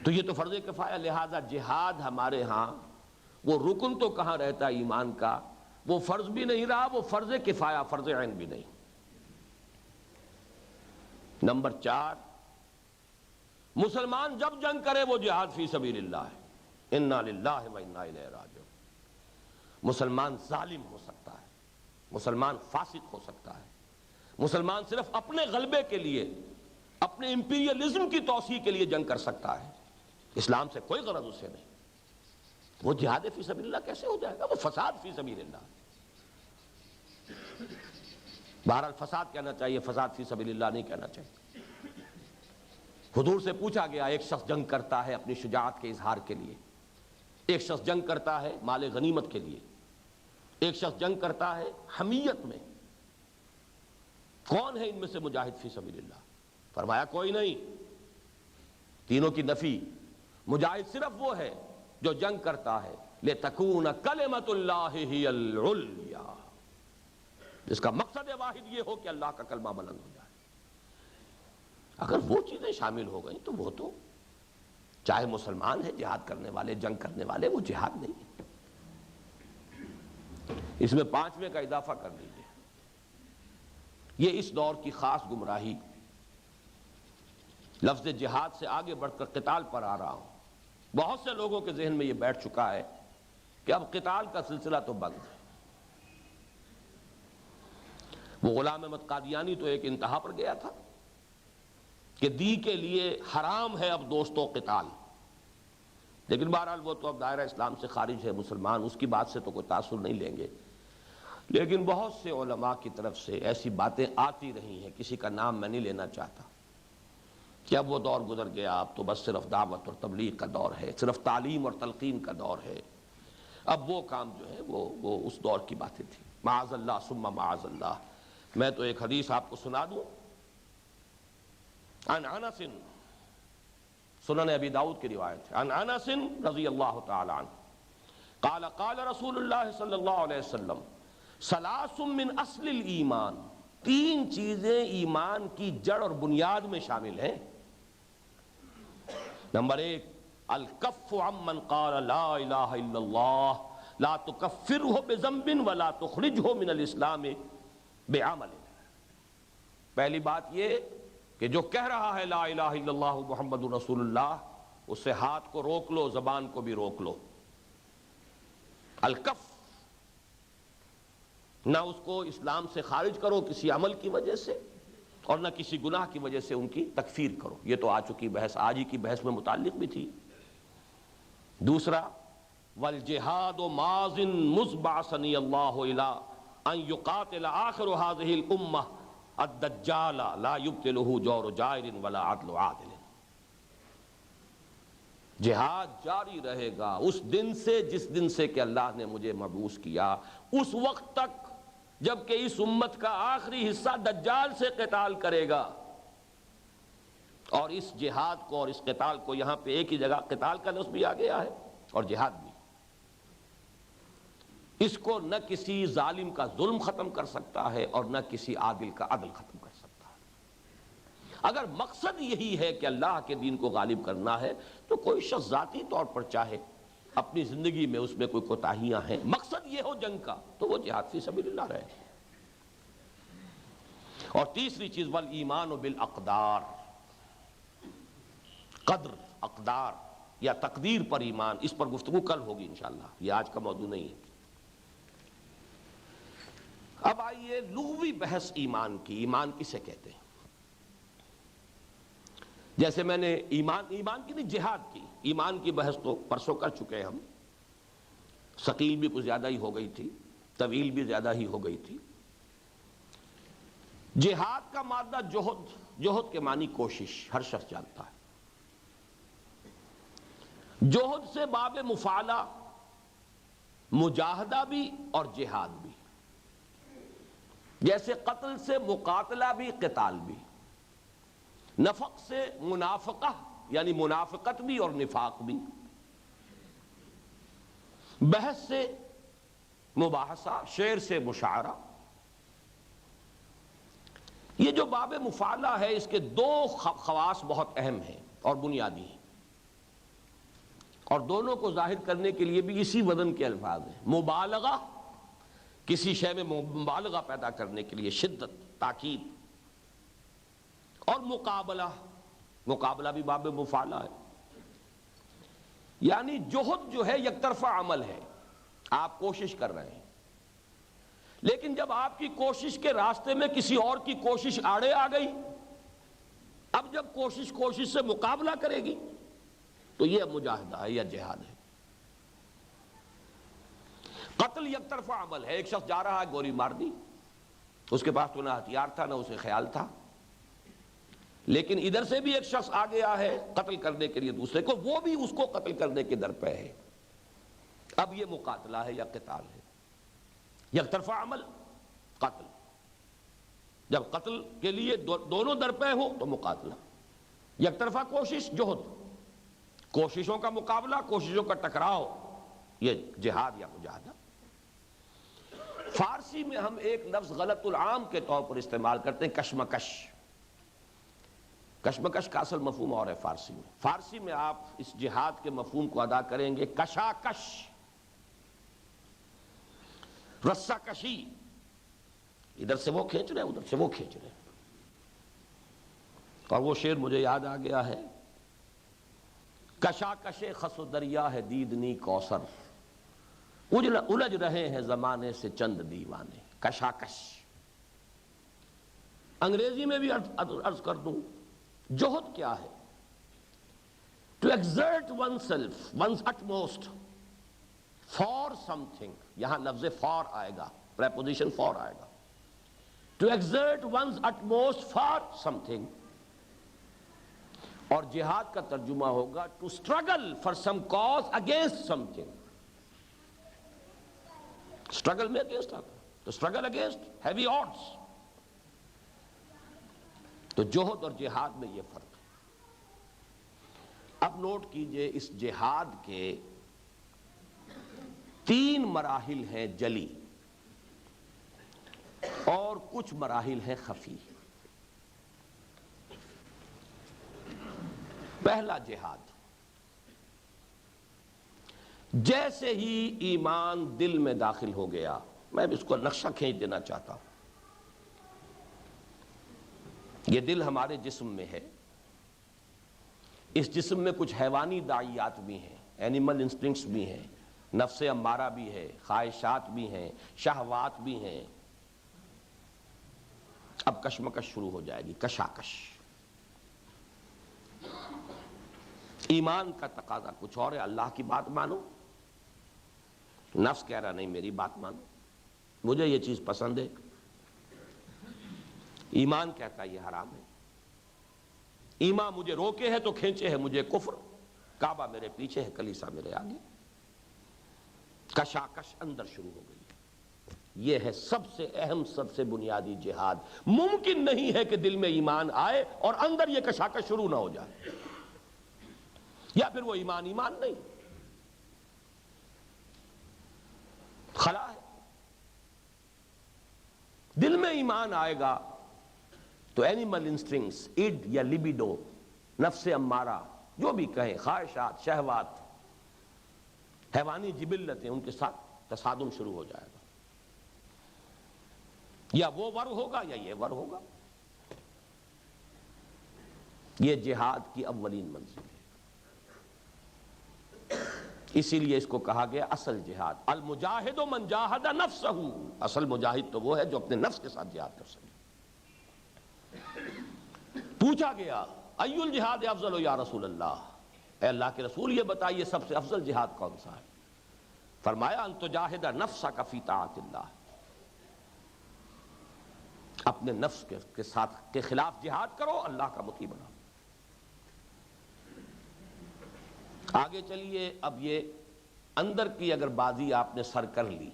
[SPEAKER 1] تو یہ تو فرض کفایہ، لہذا جہاد ہمارے ہاں وہ رکن تو کہاں رہتا ایمان کا، وہ فرض بھی نہیں رہا، وہ فرض کفایہ، فرض عین بھی نہیں۔ نمبر 4، مسلمان جب جنگ کرے وہ جہاد فی سبیل اللہ ہے، انا للہ و انا الیہ راجعون۔ مسلمان ظالم ہو سکتا ہے، مسلمان فاسق ہو سکتا ہے، مسلمان صرف اپنے غلبے کے لیے، اپنے امپیریلزم کی توسیع کے لیے جنگ کر سکتا ہے، اسلام سے کوئی غرض اسے نہیں۔ وہ جہاد فی سبیل اللہ کیسے ہو جائے گا؟ وہ فساد فی سبیل اللہ۔ بہرحال فساد کہنا چاہیے، فساد فی سبیل اللہ نہیں کہنا چاہیے۔ حضور سے پوچھا گیا، ایک شخص جنگ کرتا ہے اپنی شجاعت کے اظہار کے لیے، ایک شخص جنگ کرتا ہے مال غنیمت کے لیے، ایک شخص جنگ کرتا ہے حمیت میں، کون ہے ان میں سے مجاہد فی سبیل اللہ؟ فرمایا کوئی نہیں، تینوں کی نفی۔ مجاہد صرف وہ ہے جو جنگ کرتا ہے لِتَكُونَ كَلِمَةُ اللَّهِ هِيَ الْعُلْيَا، جس کا مقصد واحد یہ ہو کہ اللہ کا کلمہ بلند ہو جائے۔ اگر وہ چیزیں شامل ہو گئیں تو وہ تو چاہے مسلمان ہے جہاد کرنے والے، جنگ کرنے والے، وہ جہاد نہیں ہے۔ اس میں 5ویں کا اضافہ کر لیجیے، یہ اس دور کی خاص گمراہی، لفظ جہاد سے آگے بڑھ کر قتال پر آ رہا ہوں۔ بہت سے لوگوں کے ذہن میں یہ بیٹھ چکا ہے کہ اب قتال کا سلسلہ تو بند ہے۔ وہ غلام احمد قادیانی تو ایک انتہا پر گیا تھا کہ دی کے لیے حرام ہے اب دوستو قتال، لیکن بہرحال وہ تو اب دائرہ اسلام سے خارج ہے، مسلمان اس کی بات سے تو کوئی تاثر نہیں لیں گے۔ لیکن بہت سے علماء کی طرف سے ایسی باتیں آتی رہی ہیں، کسی کا نام میں نہیں لینا چاہتا، کہ اب وہ دور گزر گیا، اب تو بس صرف دعوت اور تبلیغ کا دور ہے، صرف تعلیم اور تلقین کا دور ہے، اب وہ کام جو ہے وہ اس دور کی باتیں تھیں۔ معاذ اللہ ثم معاذ اللہ۔ میں تو ایک حدیث آپ کو سنا دوں، عن انس، سنن ابی داؤد کی روایت ہے، عن انس رضی اللہ تعالی عنہ قال قال رسول اللہ صلی اللہ علیہ وسلم ثلاث من اصل الایمان، 3 چیزیں ایمان کی جڑ اور بنیاد میں شامل ہیں۔ نمبر 1، الکف عمن قال لا الہ الا اللہ لا تکفرہ بذنب ولا تخرجہ من الاسلام بعمل۔ پہلی بات یہ کہ جو کہہ رہا ہے لا الہ الا اللہ محمد رسول اللہ، اس سے ہاتھ کو روک لو، زبان کو بھی روک لو۔ الکف، نہ اس کو اسلام سے خارج کرو کسی عمل کی وجہ سے، اور نہ کسی گناہ کی وجہ سے ان کی تکفیر کرو۔ یہ تو آ چکی بحث، آج ہی کی بحث میں متعلق بھی تھی۔ دوسرا، والجہاد ماض مذ بعثنی اللہ الی ان یقاتل آخر هذه الامہ الدجال لا یبطلہ جور جائر ولا عدل عادل۔ جہاد جاری رہے گا اس دن سے، جس دن سے کہ اللہ نے مجھے مبعوث کیا، اس وقت تک جبکہ اس امت کا آخری حصہ دجال سے قتال کرے گا۔ اور اس جہاد کو اور اس قتال کو، یہاں پہ ایک ہی جگہ قتال کا لفظ بھی آ گیا ہے اور جہاد بھی، اس کو نہ کسی ظالم کا ظلم ختم کر سکتا ہے اور نہ کسی عادل کا عدل ختم کر سکتا ہے۔ اگر مقصد یہی ہے کہ اللہ کے دین کو غالب کرنا ہے تو کوئی شخص ذاتی طور پر چاہے اپنی زندگی میں اس میں کوئی کوتاہیاں ہیں، مقصد یہ ہو جنگ کا، تو وہ جہاد فی سبیل اللہ رہے۔ اور تیسری چیز، والایمان بالاقدار، قدر، اقدار یا تقدیر پر ایمان، اس پر گفتگو کل ہوگی انشاءاللہ، یہ آج کا موضوع نہیں ہے۔ اب آئیے لغوی بحث ایمان کی، ایمان کسے کہتے ہیں؟ جیسے میں نے ایمان کی نہیں، جہاد کی، ایمان کی بحث تو پرسوں کر چکے ہم، ثقیل بھی کچھ زیادہ ہی ہو گئی تھی، طویل بھی زیادہ ہی ہو گئی تھی۔ جہاد کا مادہ جوہد، جوہد کے معنی کوشش، ہر شخص جانتا ہے۔ جوہد سے باب مفعلہ، مجاہدہ بھی اور جہاد بھی، جیسے قتل سے مقاتلہ بھی، قتال بھی، نفق سے منافقہ یعنی منافقت بھی اور نفاق بھی، بحث سے مباحثہ، شعر سے مشاعرہ۔ یہ جو باب مفعلہ ہے، اس کے 2 خواص بہت اہم ہیں اور بنیادی ہیں، اور دونوں کو ظاہر کرنے کے لیے بھی اسی وزن کے الفاظ ہیں۔ مبالغہ، کسی شے میں مبالغہ پیدا کرنے کے لیے شدت، تاکید، اور مقابلہ، مقابلہ بھی باب مفعلہ ہے۔ یعنی جوہد جو ہے یک طرفہ عمل ہے، آپ کوشش کر رہے ہیں، لیکن جب آپ کی کوشش کے راستے میں کسی اور کی کوشش آڑے آ گئی، اب جب کوشش سے مقابلہ کرے گی تو یہ مجاہدہ ہے یا جہاد ہے۔ قتل یک طرفہ عمل ہے، ایک شخص جا رہا ہے، گولی مار دی، اس کے پاس تو نہ ہتھیار تھا نہ اسے خیال تھا، لیکن ادھر سے بھی ایک شخص آ گیا ہے قتل کرنے کے لیے دوسرے کو، وہ بھی اس کو قتل کرنے کے در پہ ہے۔ اب یہ مقاتلہ ہے یا قتال ہے؟ یک طرفہ عمل قتل، جب قتل کے لیے دونوں در پہ ہو تو مقاتلہ، یک طرفہ کوشش جوہد، کوششوں کا مقابلہ، کوششوں کا ٹکراؤ، یہ جہاد یا مجاہدہ۔ فارسی میں ہم ایک لفظ غلط العام کے طور پر استعمال کرتے ہیں، کشمکش۔ کشمکش کا اصل مفہوم اور ہے فارسی میں۔ فارسی میں آپ اس جہاد کے مفہوم کو ادا کریں گے کشاکش، رسہ کشی، ادھر سے وہ کھینچ رہے ہیں ادھر سے وہ کھینچ رہے ہیں۔ اور وہ شعر مجھے یاد آ گیا ہے، کشاکش خس و دریا ہے دیدنی کوثر، الجھ رہے ہیں زمانے سے چند دیوانے۔ کشاکش انگریزی میں بھی عرض کر دوں، جوہد کیا ہے؟ to exert oneself, one's utmost for something، یہاں لفظ for آئے گا، preposition for آئے گا، to exert one's utmost for something، اور جہاد کا ترجمہ ہوگا to struggle for some cause against something۔ struggle میں against آتا ہے، to struggle against heavy odds۔ تو جوہد اور جہاد میں یہ فرق ہے۔ اب نوٹ کیجئے، اس جہاد کے 3 مراحل ہیں جلی اور کچھ مراحل ہیں خفی۔ پہلا جہاد، جیسے ہی ایمان دل میں داخل ہو گیا، میں بھی اس کو نقشہ کھینچ دینا چاہتا ہوں، یہ دل ہمارے جسم میں ہے، اس جسم میں کچھ حیوانی داعیات بھی ہیں، اینیمل انسٹنکٹس بھی ہیں، نفس امارہ بھی ہے، خواہشات بھی ہیں، شہوات بھی ہیں۔ اب کشمکش شروع ہو جائے گی، کشاکش۔ ایمان کا تقاضا کچھ اور ہے، اللہ کی بات مانو، نفس کہہ رہا نہیں میری بات مانو، مجھے یہ چیز پسند ہے، ایمان کہتا ہے یہ حرام ہے، ایمان مجھے روکے ہے تو کھینچے ہے مجھے کفر، کعبہ میرے پیچھے ہے کلیسا میرے آگے۔ کشاکش اندر شروع ہو گئی، یہ ہے سب سے اہم، سب سے بنیادی جہاد۔ ممکن نہیں ہے کہ دل میں ایمان آئے اور اندر یہ کشاکش شروع نہ ہو جائے، یا پھر وہ ایمان نہیں، خلا ہے۔ دل میں ایمان آئے گا تو اینیمل انسٹنکٹس، اڈ یا لیبیڈو، نفس امارہ، جو بھی کہیں، خواہشات، شہوات، حیوانی جبلتیں، ان کے ساتھ تصادم شروع ہو جائے گا، یا وہ ور ہوگا یا یہ ور ہوگا۔ یہ جہاد کی اولین منزل ہے، اسی لیے اس کو کہا گیا اصل جہاد۔ المجاہد من جاہد نفسہ، اصل مجاہد تو وہ ہے جو اپنے نفس کے ساتھ جہاد کر سکے۔ پوچھا گیا ای الجہاد افضل یا رسول اللہ، اے اللہ کے رسول یہ بتائیے سب سے افضل جہاد کون سا ہے؟ فرمایا ان تجاہد نفسک فی طاعت اللہ، اپنے نفس کے ساتھ کے خلاف جہاد کرو، اللہ کا مطیع بناؤ۔ آگے چلیے، اب یہ اندر کی اگر بازی آپ نے سر کر لی،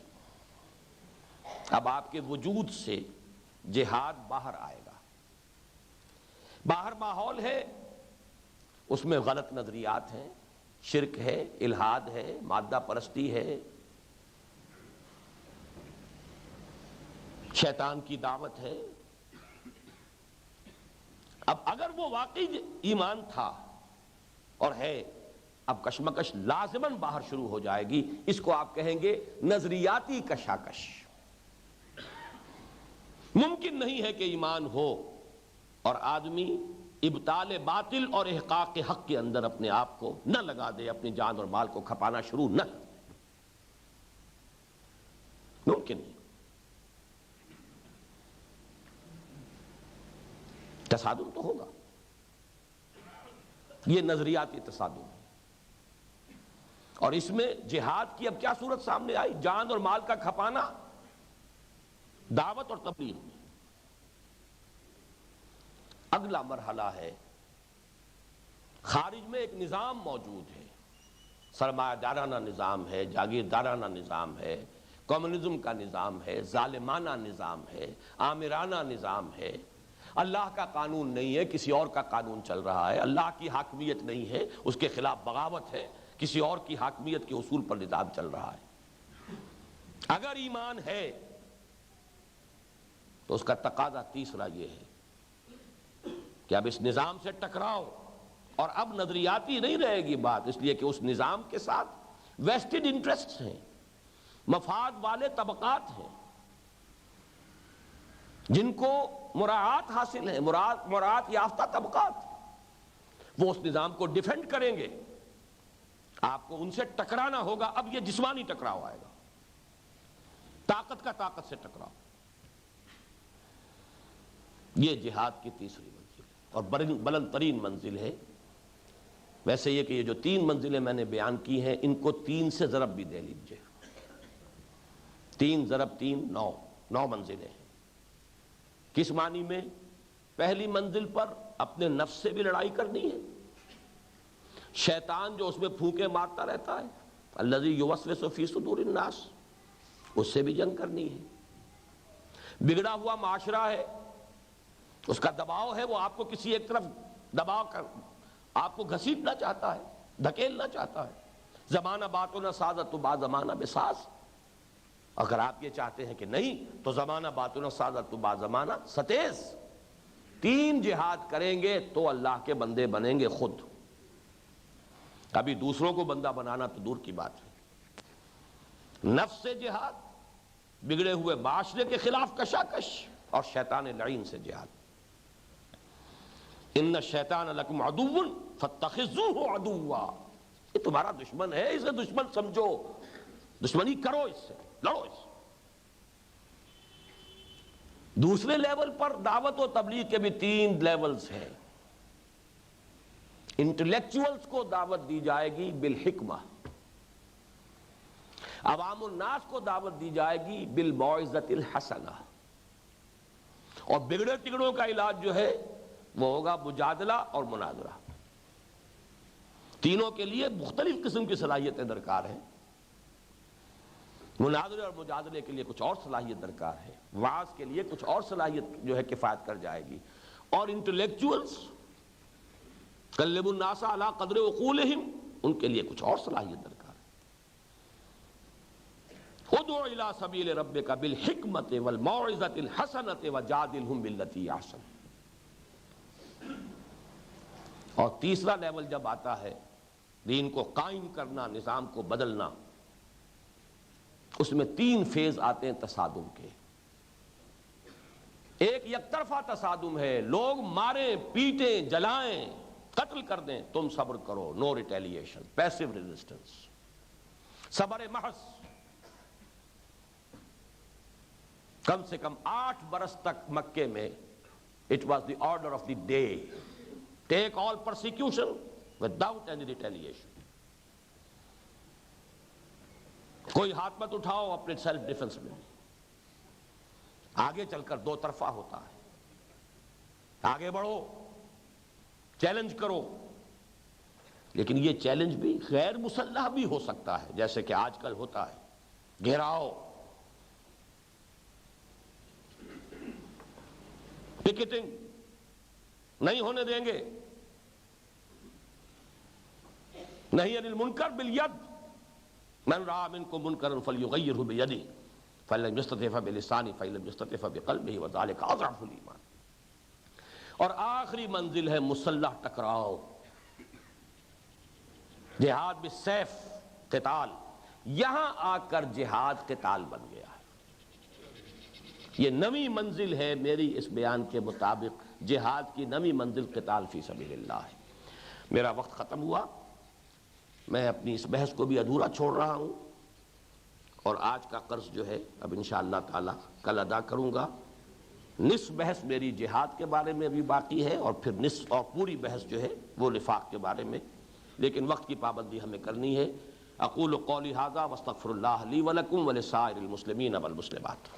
[SPEAKER 1] اب آپ کے وجود سے جہاد باہر آئے گا۔ باہر ماحول ہے، اس میں غلط نظریات ہیں، شرک ہے، الحاد ہے، مادہ پرستی ہے، شیطان کی دعوت ہے۔ اب اگر وہ واقعی ایمان تھا اور ہے، اب کشمکش لازماً باہر شروع ہو جائے گی، اس کو آپ کہیں گے نظریاتی کشاکش۔ ممکن نہیں ہے کہ ایمان ہو اور آدمی ابطال باطل اور احقاق حق کے اندر اپنے آپ کو نہ لگا دے، اپنی جان اور مال کو کھپانا شروع نہ کر دے، ممکن نہیں۔ تصادم تو ہوگا، یہ نظریاتی تصادم ہے، اور اس میں جہاد کی اب کیا صورت سامنے آئی؟ جان اور مال کا کھپانا دعوت اور تبلیغ میں۔ اگلا مرحلہ ہے، خارج میں ایک نظام موجود ہے، سرمایہ دارانہ نظام ہے، جاگیردارانہ نظام ہے، کمیونزم کا نظام ہے، ظالمانہ نظام ہے، آمرانہ نظام ہے، اللہ کا قانون نہیں ہے، کسی اور کا قانون چل رہا ہے، اللہ کی حاکمیت نہیں ہے، اس کے خلاف بغاوت ہے، کسی اور کی حاکمیت کے اصول پر نظام چل رہا ہے۔ اگر ایمان ہے تو اس کا تقاضا تیسرا یہ ہے کہ اب اس نظام سے ٹکراؤ، اور اب نظریاتی نہیں رہے گی بات، اس لیے کہ اس نظام کے ساتھ ویسٹڈ انٹرسٹ ہیں، مفاد والے طبقات ہیں جن کو مراعات حاصل ہے، مراعات یافتہ طبقات، وہ اس نظام کو ڈیفینڈ کریں گے، آپ کو ان سے ٹکرانا ہوگا۔ اب یہ جسمانی ٹکراؤ آئے گا، طاقت کا طاقت سے ٹکراؤ۔ یہ جہاد کی تیسری منزل ہے، اور بلند ترین منزل ہے۔ ویسے یہ کہ یہ جو 3 منزلیں میں نے بیان کی ہیں، ان کو 3 سے ضرب بھی دے لیجئے، 3 ضرب 3 9 منزلیں ہیں۔ کس معنی میں؟ پہلی منزل پر اپنے نفس سے بھی لڑائی کرنی ہے، شیطان جو اس میں پھونکے مارتا رہتا ہے، الذی یوسوس فی صدور الناس، اس سے بھی جنگ کرنی ہے۔ بگڑا ہوا معاشرہ ہے، اس کا دباؤ ہے، وہ آپ کو کسی ایک طرف دباؤ کر آپ کو گھسیٹنا چاہتا ہے، دھکیلنا چاہتا ہے۔ زمانہ باتنا سازت با زمانہ بساز، اگر آپ یہ چاہتے ہیں کہ نہیں تو زمانہ باتنا سازت با زمانہ ستیز۔ 3 جہاد کریں گے تو اللہ کے بندے بنیں گے خود، ابھی دوسروں کو بندہ بنانا تو دور کی بات ہے۔ نفس سے جہاد، بگڑے ہوئے معاشرے کے خلاف کشاکش، اور شیطان لعین سے جہاد۔ ان الشیطان لکم عدو فاتخذوہ عدوا، یہ تمہارا دشمن ہے، اسے دشمن سمجھو، دشمنی کرو اس سے، لڑو اس سے۔ دوسرے لیول پر دعوت و تبلیغ کے بھی 3 لیولز ہیں۔ انٹلیکچوئلز کو دعوت دی جائے گی بالحکمہ، عوام الناس کو دعوت دی جائے گی بالموعظۃ الحسنہ، اور بگڑے ٹگڑوں کا علاج جو ہے وہ ہوگا مجادلہ اور مناظرہ۔ تینوں کے لیے مختلف قسم کی صلاحیتیں درکار ہیں۔ مناظرے اور مجادلے کے لیے کچھ اور صلاحیت درکار ہے، وعظ کے لیے کچھ اور صلاحیت جو ہے کفایت کر جائے گی، اور انٹلیکچوئلز کلموا الناس علی قدر عقولہم، ان کے لیے کچھ اور صلاحیت درکار ہے۔ ادع الی سبیل ربک بالحکمۃ والموعظۃ الحسنۃ وجادلہم باللتی احسن۔ اور تیسرا لیول جب آتا ہے دین کو قائم کرنا، نظام کو بدلنا، اس میں 3 فیز آتے ہیں تصادم کے۔ ایک یک طرفہ تصادم ہے، لوگ ماریں، پیٹیں، جلائیں، قتل کر دیں، تم صبر کرو، نو ریٹیلیشن، پیسو ریزسٹنس، صبر محض۔ کم سے کم 8 برس تک مکے میں it was the order of the day, take all persecution without any retaliation۔ کوئی ہاتھ مت اٹھاؤ اپنے سیلف ڈیفنس میں، آگے چل کر 2 طرفہ ہوتا ہے، آگے بڑھو، چیلنج کرو، لیکن یہ چیلنج بھی غیر مسلح بھی ہو سکتا ہے، جیسے کہ آج کل ہوتا ہے، گھیراؤ، پکٹنگ نہیں ہونے دیں گے، نہی عن المنکر بالید، من رأى منکم منکرا فلیغیرہ بیدہ فإن لم یستطع فبلسانہ فإن لم یستطع فبقلبہ وذلک اضعف الایمان۔ اور آخری منزل ہے مسلح ٹکراؤ، جہاد بالسیف، قتال۔ یہاں آ کر جہاد قتال بن گیا ہے۔ یہ نویں منزل ہے میری اس بیان کے مطابق، جہاد کی نویں منزل قتال فی سبیل اللہ ہے۔ میرا وقت ختم ہوا، میں اپنی اس بحث کو بھی ادھورا چھوڑ رہا ہوں، اور آج کا قرض جو ہے اب انشاءاللہ تعالی کل ادا کروں گا۔ نصف بحث میری جہاد کے بارے میں بھی باقی ہے، اور پھر نصف اور پوری بحث جو ہے وہ نفاق کے بارے میں، لیکن وقت کی پابندی ہمیں کرنی ہے۔ اقول قولی ھذا واستغفر اللہ لی ولکم ولسائر المسلمین والمسلمات۔